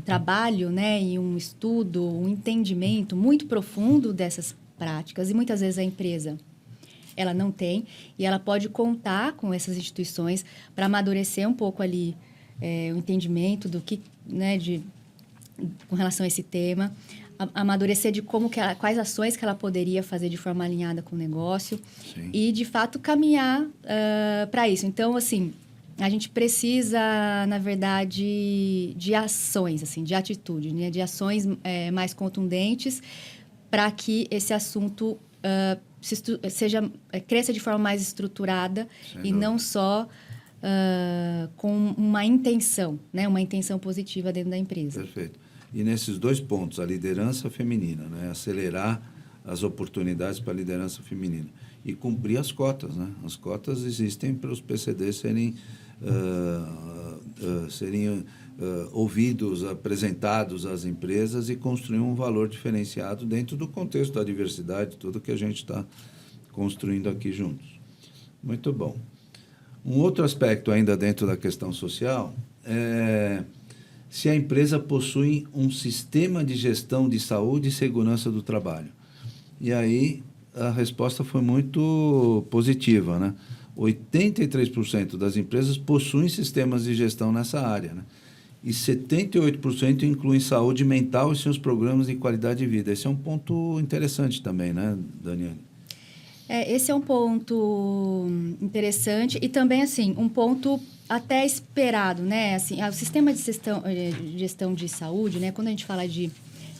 trabalho, né, e um estudo, um entendimento muito profundo dessas práticas, e muitas vezes a empresa ela não tem, e ela pode contar com essas instituições para amadurecer um pouco ali o entendimento do que, né, com relação a esse tema, amadurecer de quais ações que ela poderia fazer de forma alinhada com o negócio. Sim. E, de fato, caminhar para isso. Então, assim, a gente precisa, na verdade, de ações, assim, de atitude, né? De ações mais contundentes para que esse assunto cresça de forma mais estruturada e não só com uma intenção, né? Uma intenção positiva dentro da empresa. Perfeito. E nesses dois pontos, a liderança feminina, né? Acelerar as oportunidades para a liderança feminina e cumprir as cotas, né? As cotas existem para os PCDs serem ouvidos, apresentados às empresas e construir um valor diferenciado dentro do contexto da diversidade, tudo que a gente está construindo aqui juntos. Muito bom. Um outro aspecto ainda dentro da questão social é se a empresa possui um sistema de gestão de saúde e segurança do trabalho. E aí a resposta foi muito positiva, né? 83% das empresas possuem sistemas de gestão nessa área, né? E 78% incluem saúde mental e seus programas de qualidade de vida. Esse é um ponto interessante também, né, Daniele? Esse é um ponto interessante e também, assim, um ponto até esperado, né? Assim, o sistema de gestão de saúde, né? Quando a gente fala de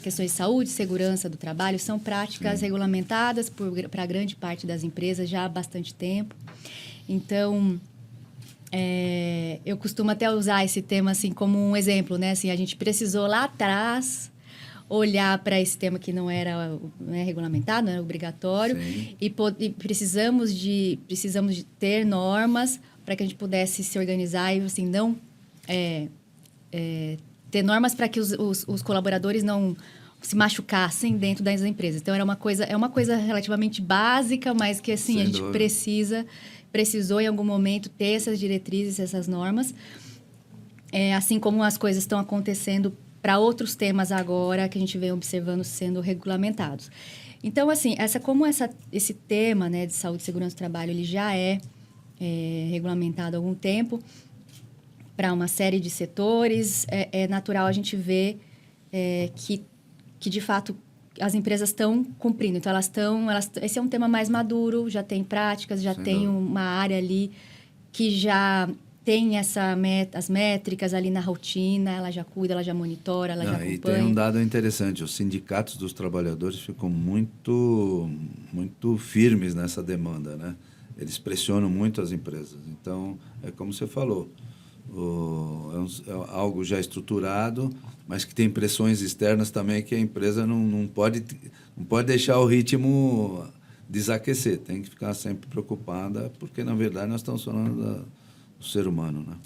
questões de saúde, segurança do trabalho, são práticas regulamentadas para grande parte das empresas já há bastante tempo. Então, eu costumo até usar esse tema assim como um exemplo, né? Assim, a gente precisou lá atrás olhar para esse tema que não era, né, regulamentado, não era obrigatório, e precisamos de ter normas para que a gente pudesse se organizar e assim não ter normas para que os colaboradores não se machucassem dentro das empresas. Então é uma coisa relativamente básica, mas que assim a gente precisa precisou, em algum momento, ter essas diretrizes, essas normas, assim como as coisas estão acontecendo para outros temas agora que a gente vem observando sendo regulamentados. Então, assim, esse tema, né, de saúde e segurança do trabalho, ele já é regulamentado há algum tempo para uma série de setores. É natural a gente ver que, de fato, as empresas estão cumprindo. Então, esse é um tema mais maduro, já tem práticas, já tem uma área ali que já tem as métricas ali na rotina, ela já cuida, ela já monitora, ela já acompanha. E tem um dado interessante, os sindicatos dos trabalhadores ficam muito firmes nessa demanda, né? Eles pressionam muito as empresas. Então, é como você falou, é algo já estruturado, mas que tem pressões externas também que a empresa não pode deixar o ritmo desaquecer. Tem que ficar sempre preocupada, porque, na verdade, nós estamos falando do ser humano, né?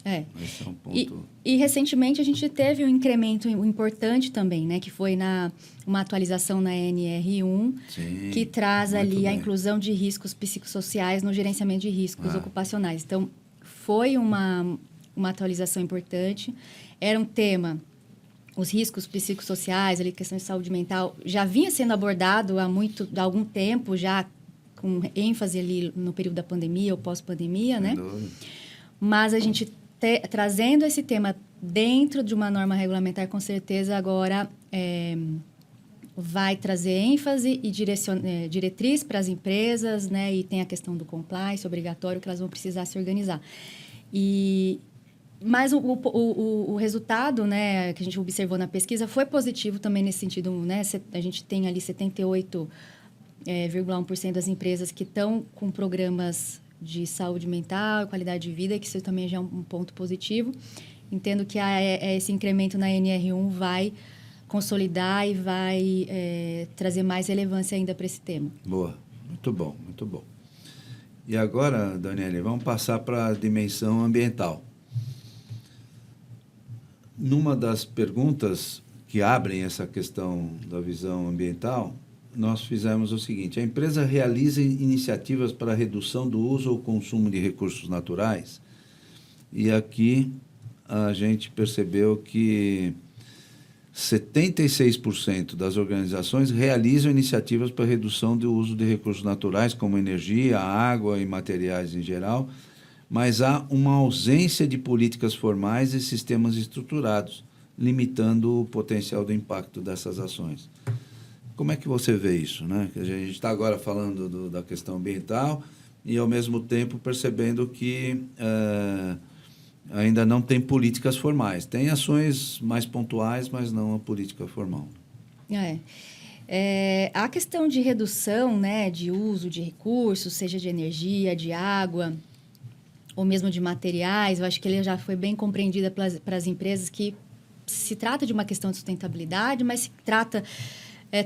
Esse é um ponto... E recentemente, a gente teve um incremento importante também, né? Que foi uma atualização na NR1, que traz ali a inclusão de riscos psicossociais no gerenciamento de riscos ocupacionais. Então, foi uma atualização importante. Era um tema, os riscos psicossociais, ali, questão de saúde mental, já vinha sendo abordado há algum tempo, já com ênfase ali no período da pandemia ou pós-pandemia, né? Mas a gente trazendo esse tema dentro de uma norma regulamentar, com certeza agora vai trazer ênfase e diretriz para as empresas, né? E tem a questão do compliance obrigatório, que elas vão precisar se organizar. Mas o resultado, né, que a gente observou na pesquisa foi positivo também nesse sentido, né? A gente tem ali 78,1% das empresas que estão com programas de saúde mental, qualidade de vida, que isso também já é um ponto positivo. Entendo que esse incremento na NR1 vai consolidar e vai trazer mais relevância ainda para esse tema. Boa, muito bom, muito bom. E agora, Daniele, vamos passar para a dimensão ambiental. Numa das perguntas que abrem essa questão da visão ambiental, nós fizemos o seguinte: a empresa realiza iniciativas para a redução do uso ou consumo de recursos naturais. E aqui a gente percebeu que 76% das organizações realizam iniciativas para a redução do uso de recursos naturais, como energia, água e materiais em geral, mas há uma ausência de políticas formais e sistemas estruturados, limitando o potencial do impacto dessas ações. Como é que você vê isso, né? A gente está agora falando da questão ambiental e, ao mesmo tempo, percebendo que ainda não tem políticas formais. Tem ações mais pontuais, mas não a política formal. A questão de redução, né, de uso de recursos, seja de energia, de água, ou mesmo de materiais, eu acho que ele já foi bem compreendida para as empresas, que se trata de uma questão de sustentabilidade, mas se trata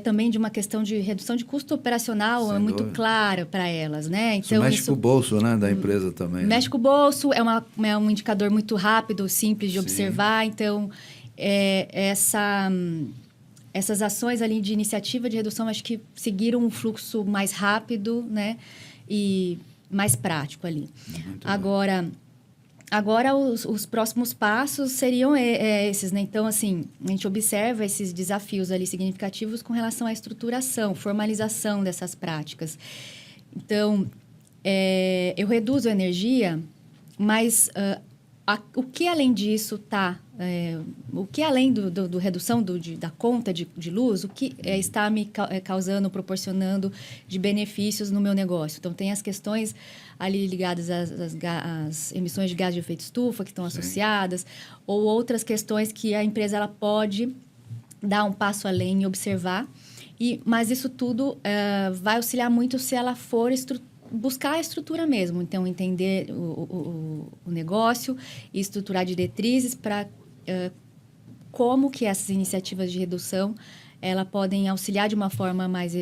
também de uma questão de redução de custo operacional muito clara para elas, né? Então, isso mexe com o bolso, né, da empresa também. Mexe com o bolso, é um indicador muito rápido, simples de observar. Então, essas ações ali de iniciativa de redução, acho que seguiram um fluxo mais rápido, né? E mais prático ali. Agora os próximos passos seriam esses, né? Então, assim, a gente observa esses desafios ali significativos com relação à estruturação, formalização dessas práticas. Então, eu reduzo a energia, mas o que além disso está... o que além do redução da conta de luz, o que está me causando, proporcionando de benefícios no meu negócio? Então, tem as questões ali ligadas às emissões de gás de efeito estufa que estão associadas, ou outras questões que a empresa ela pode dar um passo além e observar. Mas isso tudo vai auxiliar muito se ela for buscar a estrutura mesmo. Então, entender o negócio e estruturar diretrizes para como que essas iniciativas de redução podem auxiliar de uma forma mais,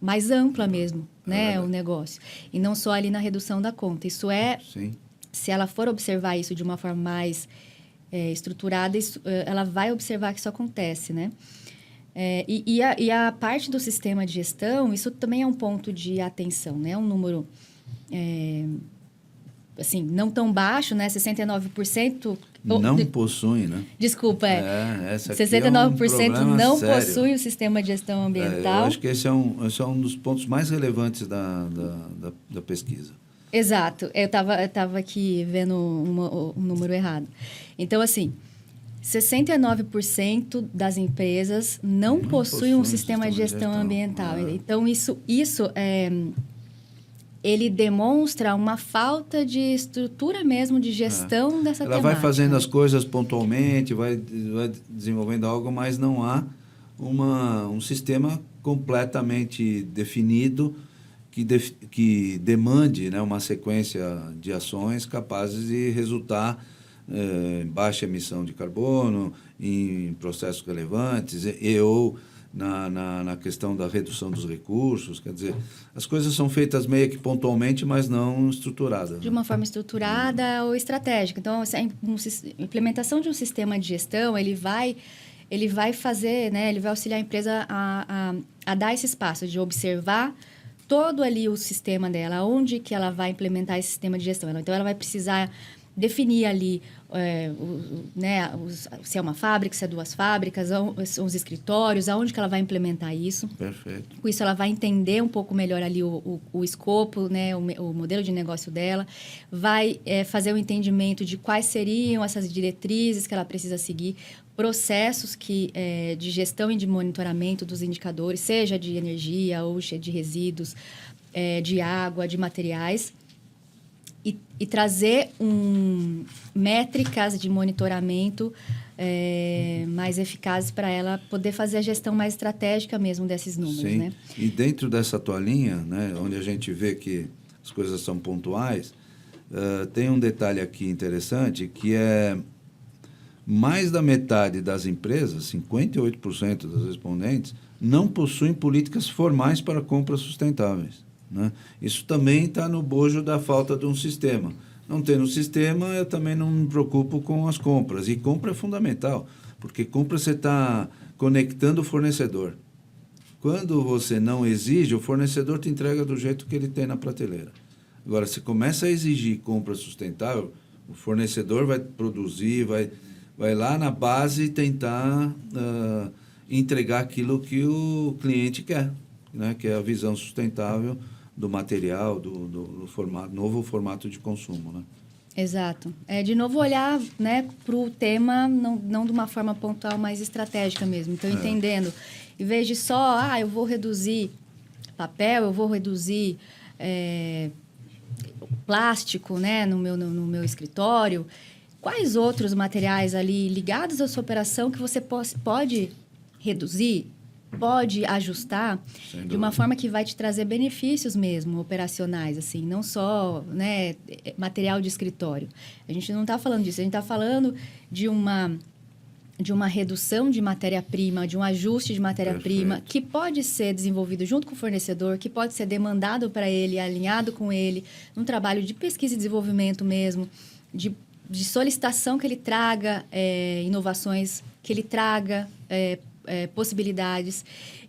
mais ampla mesmo, né, o negócio. E não só ali na redução da conta. Isso se ela for observar isso de uma forma mais estruturada, ela vai observar que isso acontece, né? E a parte do sistema de gestão, isso também é um ponto de atenção, né? Um número, assim, não tão baixo, né? 69%... Não possuem, né? Desculpa, essa aqui 69% é um não sério. possui o sistema de gestão ambiental. Eu acho que esse é um dos pontos mais relevantes da pesquisa. Exato. Eu estava aqui vendo um número errado. Então, assim, 69% das empresas não possuem um sistema de gestão ambiental. Então, isso ele demonstra uma falta de estrutura mesmo de gestão dessa temática. Ela vai fazendo as coisas pontualmente, vai desenvolvendo algo, mas não há um sistema completamente definido que demande, né, uma sequência de ações capazes de resultar em baixa emissão de carbono, em processos relevantes ou na questão da redução dos recursos. Quer dizer, as coisas são feitas meio que pontualmente, mas não estruturadas. De uma forma estruturada ou estratégica. Então, a implementação de um sistema de gestão, ele vai fazer, né, ele vai auxiliar a empresa a dar esse espaço de observar todo ali o sistema dela, onde que ela vai implementar esse sistema de gestão. Então, ela vai precisar definir ali se é uma fábrica, se é 2 fábricas, são os escritórios, aonde que ela vai implementar isso. Perfeito. Com isso, ela vai entender um pouco melhor ali o escopo, né, o modelo de negócio dela, vai fazer o entendimento de quais seriam essas diretrizes que ela precisa seguir, processos de gestão e de monitoramento dos indicadores, seja de energia ou de resíduos, de água, de materiais, e trazer métricas de monitoramento mais eficazes para ela poder fazer a gestão mais estratégica mesmo desses números. Sim. Né? E dentro dessa toalhinha, né, onde a gente vê que as coisas são pontuais, tem um detalhe aqui interessante, que é mais da metade das empresas, 58% das respondentes, não possuem políticas formais para compras sustentáveis. Né? Isso também está no bojo da falta de um sistema. Não tendo um sistema, eu também não me preocupo com as compras. E compra é fundamental, porque compra você está conectando o fornecedor. Quando você não exige, o fornecedor te entrega do jeito que ele tem na prateleira. Agora, se começa a exigir compra sustentável, o fornecedor vai produzir, vai lá na base tentar entregar aquilo que o cliente quer, né? Que é a visão sustentável do material, do novo formato de consumo, né? Exato. De novo, olhar, né, para o tema não de uma forma pontual, mas estratégica mesmo. Então, entendendo, em vez de só, eu vou reduzir papel, eu vou reduzir plástico, né, no meu escritório, quais outros materiais ali ligados à sua operação que você pode reduzir, pode ajustar de uma forma que vai te trazer benefícios mesmo operacionais, assim, não só, né, material de escritório. A gente não está falando disso, a gente está falando de uma redução de matéria-prima, de um ajuste de matéria-prima que pode ser desenvolvido junto com o fornecedor, que pode ser demandado para ele, alinhado com ele, num trabalho de pesquisa e desenvolvimento mesmo, de solicitação que ele traga inovações, que ele traga possibilidades.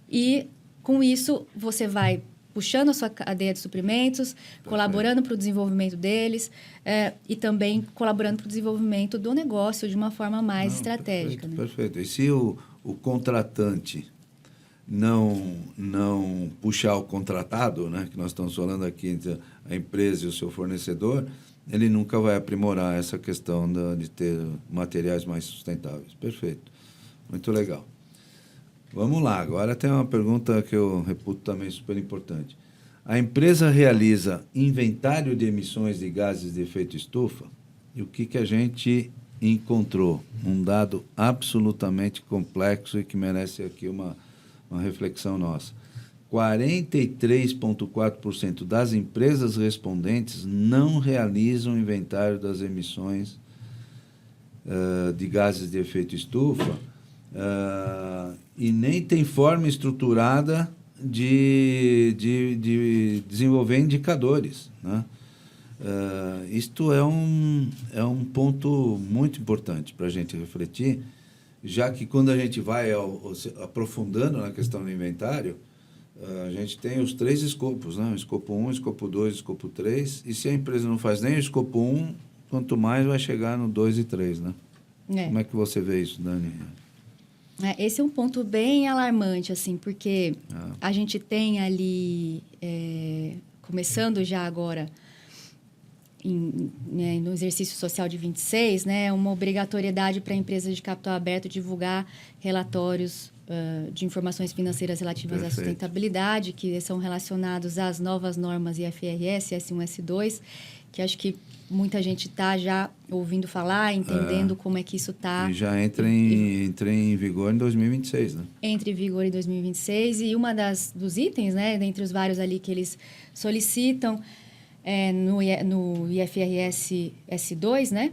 E, com isso, você vai puxando a sua cadeia de suprimentos, colaborando para o desenvolvimento deles e também colaborando para o desenvolvimento do negócio de uma forma mais estratégica. Perfeito. E se o contratante não puxar o contratado, né, que nós estamos falando aqui entre a empresa e o seu fornecedor, ele nunca vai aprimorar essa questão de ter materiais mais sustentáveis. Perfeito. Muito legal. Vamos lá, agora tem uma pergunta que eu reputo também super importante. A empresa realiza inventário de emissões de gases de efeito estufa? E o que a gente encontrou? Um dado absolutamente complexo e que merece aqui uma reflexão nossa. 43,4% das empresas respondentes não realizam inventário das emissões de gases de efeito estufa, e nem tem forma estruturada de desenvolver indicadores, né? Isto é um ponto muito importante para a gente refletir, já que quando a gente vai aprofundando na questão do inventário, a gente tem os 3 escopos, né? O escopo 1, escopo 2, escopo 3, e se a empresa não faz nem o escopo 1, quanto mais vai chegar no 2 e 3, né? Como é que você vê isso, Dani? Esse é um ponto bem alarmante, assim, porque a gente tem ali, começando já agora, no exercício social de 26, né, uma obrigatoriedade para empresas de capital aberto divulgar relatórios de informações financeiras relativas à sustentabilidade, que são relacionados às novas normas IFRS, S1, S2, que acho que muita gente está já ouvindo falar, entendendo como é que isso está. E já entra em vigor em 2026, né? Entra em vigor em 2026, e uma dos itens, né, dentre os vários ali que eles solicitam, no IFRS S2, né,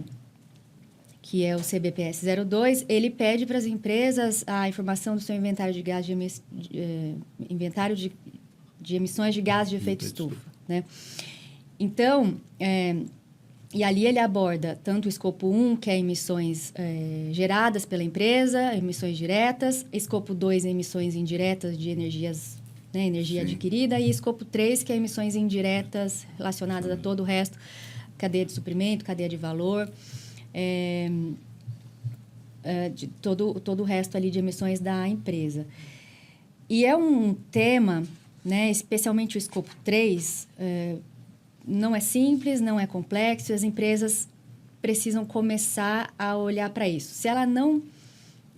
que é o CBPS 02, ele pede para as empresas a informação do seu inventário de gás inventário de emissões de gás de efeito estufa, né? Então, e ali ele aborda tanto o escopo 1, que é emissões geradas pela empresa, emissões diretas, escopo 2, emissões indiretas de energias, né, energia adquirida, e escopo 3, que é emissões indiretas relacionadas a todo o resto, cadeia de suprimento, cadeia de valor, de todo o resto ali de emissões da empresa. E é um tema, né, especialmente o escopo 3, não é simples, não é complexo, as empresas precisam começar a olhar para isso. Se ela não...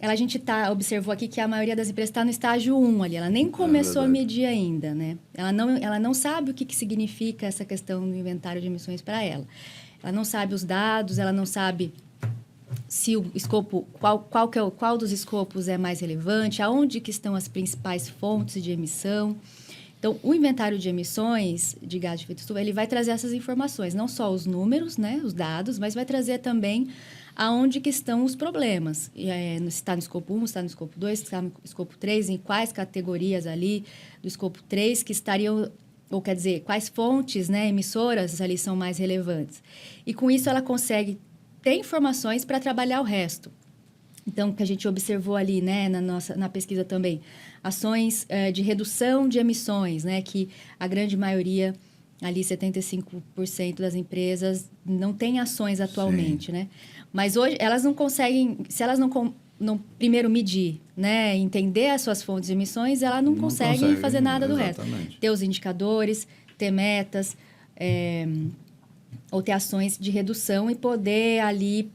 a gente observou aqui que a maioria das empresas está no estágio 1 ali, ela nem começou a medir ainda, né? Ela não sabe o que significa essa questão do inventário de emissões para ela. Ela não sabe os dados, ela não sabe se o escopo, qual dos escopos é mais relevante, aonde que estão as principais fontes de emissão. Então, o inventário de emissões de gás de efeito estufa, ele vai trazer essas informações, não só os números, né, os dados, mas vai trazer também aonde que estão os problemas. Se está no escopo 1, se está no escopo 2, se está no escopo 3, em quais categorias ali do escopo 3 que estariam, ou quer dizer, quais fontes, né, emissoras ali são mais relevantes. E com isso ela consegue ter informações para trabalhar o resto. Então, o que a gente observou ali, né, na pesquisa também, ações de redução de emissões, né, que a grande maioria, ali 75% das empresas, não tem ações atualmente, né? Mas hoje elas não conseguem, se elas não primeiro medir, né, entender as suas fontes de emissões, elas não conseguem fazer nada do resto. Ter os indicadores, ter metas, ou ter ações de redução e poder ali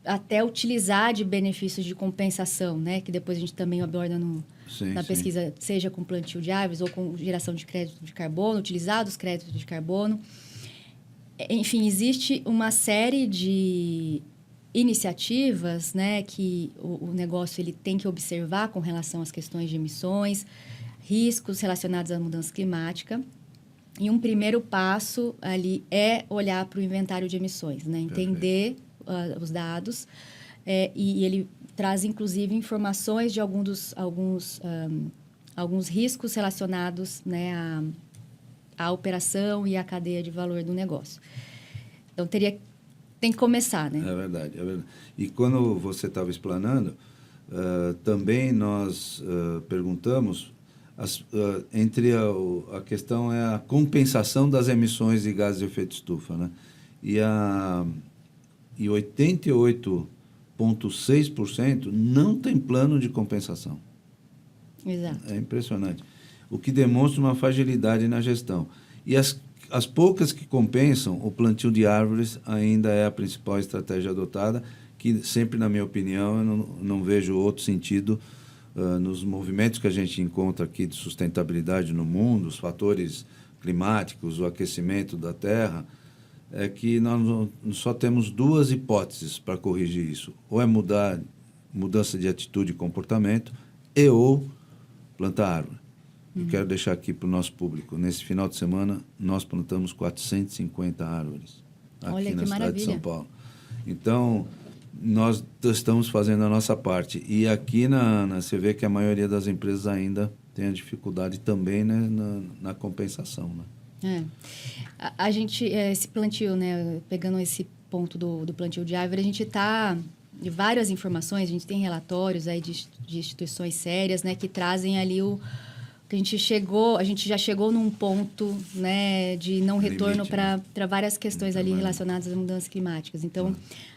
até utilizar de benefícios de compensação, né? Que depois a gente também aborda na pesquisa, seja com plantio de árvores ou com geração de crédito de carbono, utilizar os créditos de carbono. Enfim, existe uma série de iniciativas, né, que o negócio ele tem que observar com relação às questões de emissões, riscos relacionados à mudança climática. E um primeiro passo ali é olhar para o inventário de emissões, né? Entender os dados, e ele traz, inclusive, informações de alguns riscos relacionados, né, à operação e à cadeia de valor do negócio. Então, tem que começar, né? É verdade. E quando você estava explanando, também nós perguntamos, entre a questão é a compensação das emissões de gases de efeito estufa, né? E 88,6% não tem plano de compensação. Exato. É impressionante. O que demonstra uma fragilidade na gestão. E as poucas que compensam, o plantio de árvores ainda é a principal estratégia adotada, que sempre, na minha opinião, eu não vejo outro sentido nos movimentos que a gente encontra aqui de sustentabilidade no mundo, os fatores climáticos, o aquecimento da Terra, é que nós só temos 2 hipóteses para corrigir isso. Ou é mudança de atitude e comportamento, ou plantar árvore. Eu quero deixar aqui para o nosso público. Nesse final de semana, nós plantamos 450 árvores aqui na cidade de São Paulo. Então, nós estamos fazendo a nossa parte. E aqui você vê que a maioria das empresas ainda tem a dificuldade também, né, na compensação, né? A gente, esse plantio, né, pegando esse ponto do plantio de árvore, a gente está de várias informações, a gente tem relatórios aí de instituições sérias, né, que trazem ali que a gente já chegou num ponto, né, de não retorno Limite, né? para várias questões ali relacionadas às mudanças climáticas. Então,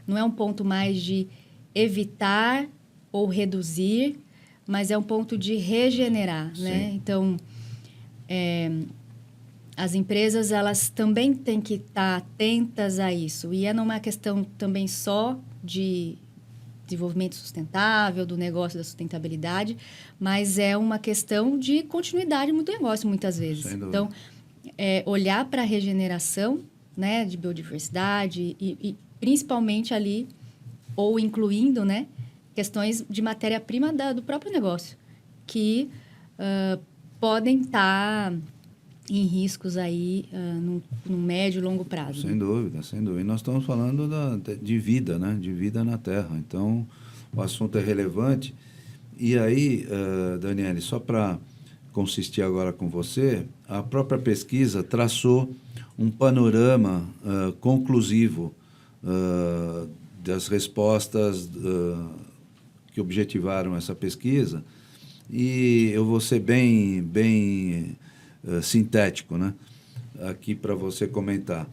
não é um ponto mais de evitar ou reduzir, mas é um ponto de regenerar, né? Então, as empresas, elas também têm que estar atentas a isso. E não é uma questão também só de desenvolvimento sustentável, do negócio da sustentabilidade, mas é uma questão de continuidade do negócio, muitas vezes. Então, olhar para a regeneração, né, de biodiversidade e principalmente ali, ou incluindo, né, questões de matéria-prima do próprio negócio, que podem estar em riscos aí no médio e longo prazo. Sem dúvida, sem dúvida. E nós estamos falando de vida, né? De vida na Terra. Então, o assunto é relevante. E aí, Daniele, só para consistir agora com você, a própria pesquisa traçou um panorama conclusivo das respostas que objetivaram essa pesquisa. E eu vou ser bem sintético, né? Aqui para você comentar.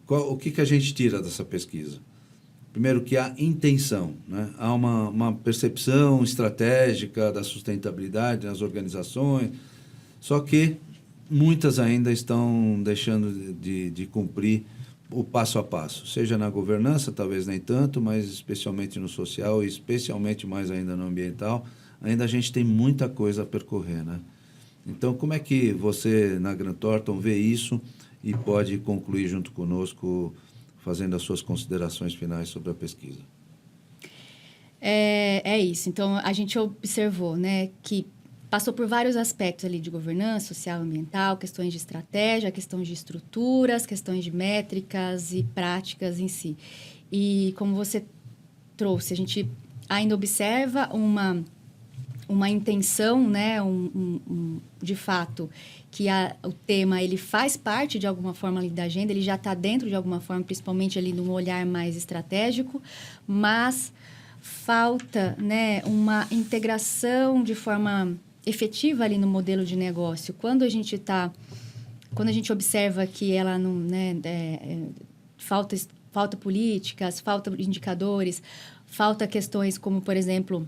O que a gente tira dessa pesquisa? Primeiro, que há intenção, né? Há uma percepção estratégica da sustentabilidade nas organizações, só que muitas ainda estão deixando de cumprir o passo a passo, seja na governança, talvez nem tanto, mas especialmente no social e especialmente mais ainda no ambiental, ainda a gente tem muita coisa a percorrer, né? Então, como é que você, na Grant Thornton, vê isso e pode concluir junto conosco, fazendo as suas considerações finais sobre a pesquisa? É isso. Então, a gente observou, né, que passou por vários aspectos ali de governança social, ambiental, questões de estratégia, questões de estruturas, questões de métricas e práticas em si. E como você trouxe, a gente ainda observa uma intenção, né, de fato, que o tema ele faz parte de alguma forma ali da agenda, ele já está dentro de alguma forma, principalmente ali num olhar mais estratégico, mas falta, né, uma integração de forma efetiva ali no modelo de negócio. Quando a gente observa que ela não, né, falta políticas, falta indicadores, falta questões como, por exemplo,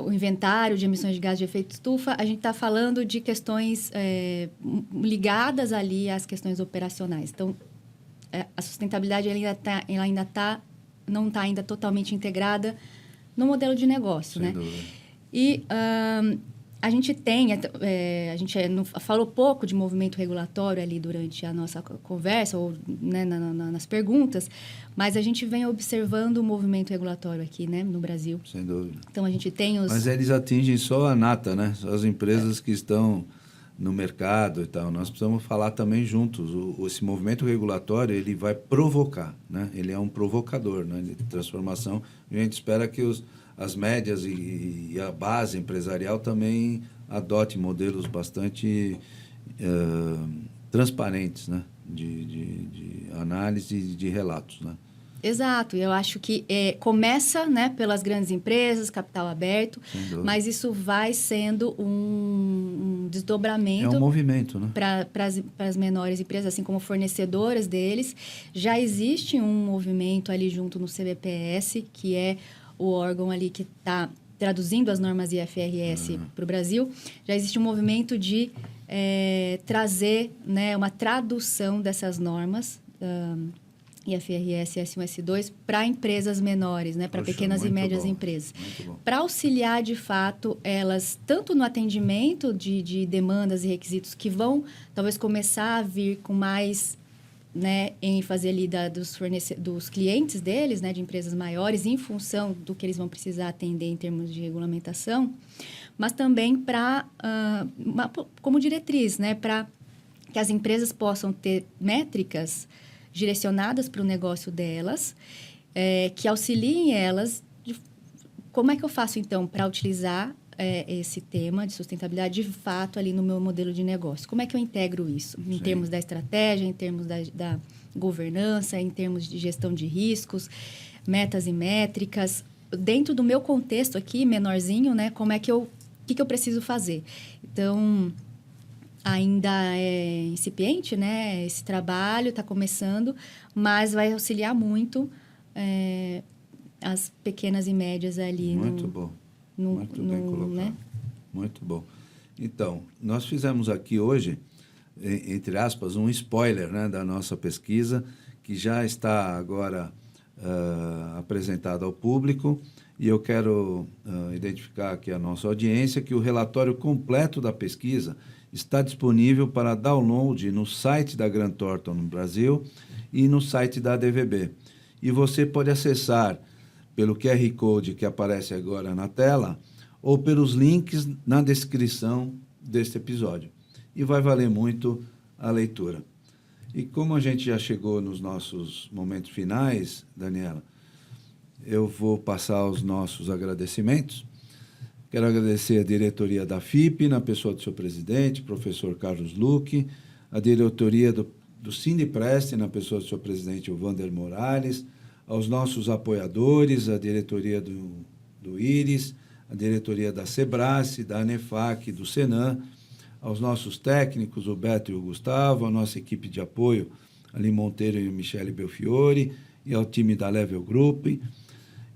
o inventário de emissões de gás de efeito estufa, a gente está falando de questões ligadas ali às questões operacionais. Então, a sustentabilidade ela ainda não está ainda totalmente integrada no modelo de negócio, né? E a gente falou pouco de movimento regulatório ali durante a nossa conversa, ou, né, nas perguntas, mas a gente vem observando o movimento regulatório aqui, né, no Brasil. Sem dúvida. Então, a gente tem os... Mas eles atingem só a nata, né? Só as empresas que estão no mercado e tal. Nós precisamos falar também juntos. Esse movimento regulatório, ele vai provocar, né? Ele é um provocador, né, de transformação. A gente espera que as médias e a base empresarial também adote modelos bastante transparentes, né, de análise de relatos, né? Exato, eu acho que começa, né, pelas grandes empresas, capital aberto, mas isso vai sendo um desdobramento... É um movimento, né? Para as menores empresas, assim como fornecedoras deles. Já existe um movimento ali junto no CBPS, que é o órgão ali que está traduzindo as normas IFRS para o Brasil. Já existe um movimento de trazer, né, uma tradução dessas normas... IFRS, S1, S2, para empresas menores, né, para pequenas e médias empresas. Para auxiliar, de fato, elas, tanto no atendimento de demandas e requisitos que vão, talvez, começar a vir com mais, né, ênfase ali dos clientes deles, né, de empresas maiores, em função do que eles vão precisar atender em termos de regulamentação, mas também como diretriz, né, para que as empresas possam ter métricas direcionadas para o negócio delas, que auxiliem elas. Como é que eu faço, então, para utilizar esse tema de sustentabilidade, de fato, ali no meu modelo de negócio? Como é que eu integro isso? Em termos da estratégia, em termos governança, em termos de gestão de riscos, metas e métricas. Dentro do meu contexto aqui, menorzinho, né, como é que o que eu preciso fazer? Então, ainda é incipiente, né? Esse trabalho está começando, mas vai auxiliar muito as pequenas e médias ali. Muito bom. Muito bem colocado. Né? Muito bom. Então, nós fizemos aqui hoje, entre aspas, um spoiler, né, da nossa pesquisa, que já está agora apresentado ao público, e eu quero identificar aqui a nossa audiência que o relatório completo da pesquisa está disponível para download no site da Grant Thornton no Brasil e no site da ADVB. E você pode acessar pelo QR Code que aparece agora na tela ou pelos links na descrição deste episódio. E vai valer muito a leitura. E como a gente já chegou nos nossos momentos finais, Daniela, eu vou passar os nossos agradecimentos. Quero agradecer a diretoria da FIP, na pessoa do seu presidente, professor Carlos Luque, a diretoria do Sindiprest, na pessoa do seu presidente, o Vander Morales, aos nossos apoiadores, a diretoria do IRIS, a diretoria da Sebrace, da ANEFAC, do Senan, aos nossos técnicos, o Beto e o Gustavo, a nossa equipe de apoio, Ali Monteiro e o Michele Belfiore, e ao time da Level Group.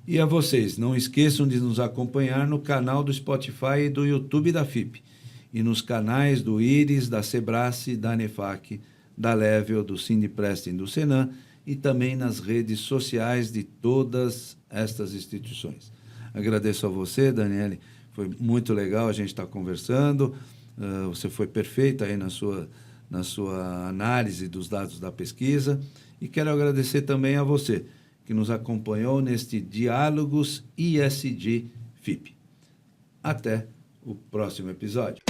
E a vocês, não esqueçam de nos acompanhar no canal do Spotify e do YouTube da FIP, e nos canais do IRIS, da Sebrace, da ANEFAC, da Level, do Sindiprest e do Senan, e também nas redes sociais de todas estas instituições. Agradeço a você, Daniele, foi muito legal a gente estar conversando, você foi perfeita aí na sua análise dos dados da pesquisa, e quero agradecer também a você, que nos acompanhou neste Diálogos ISD FIP. Até o próximo episódio.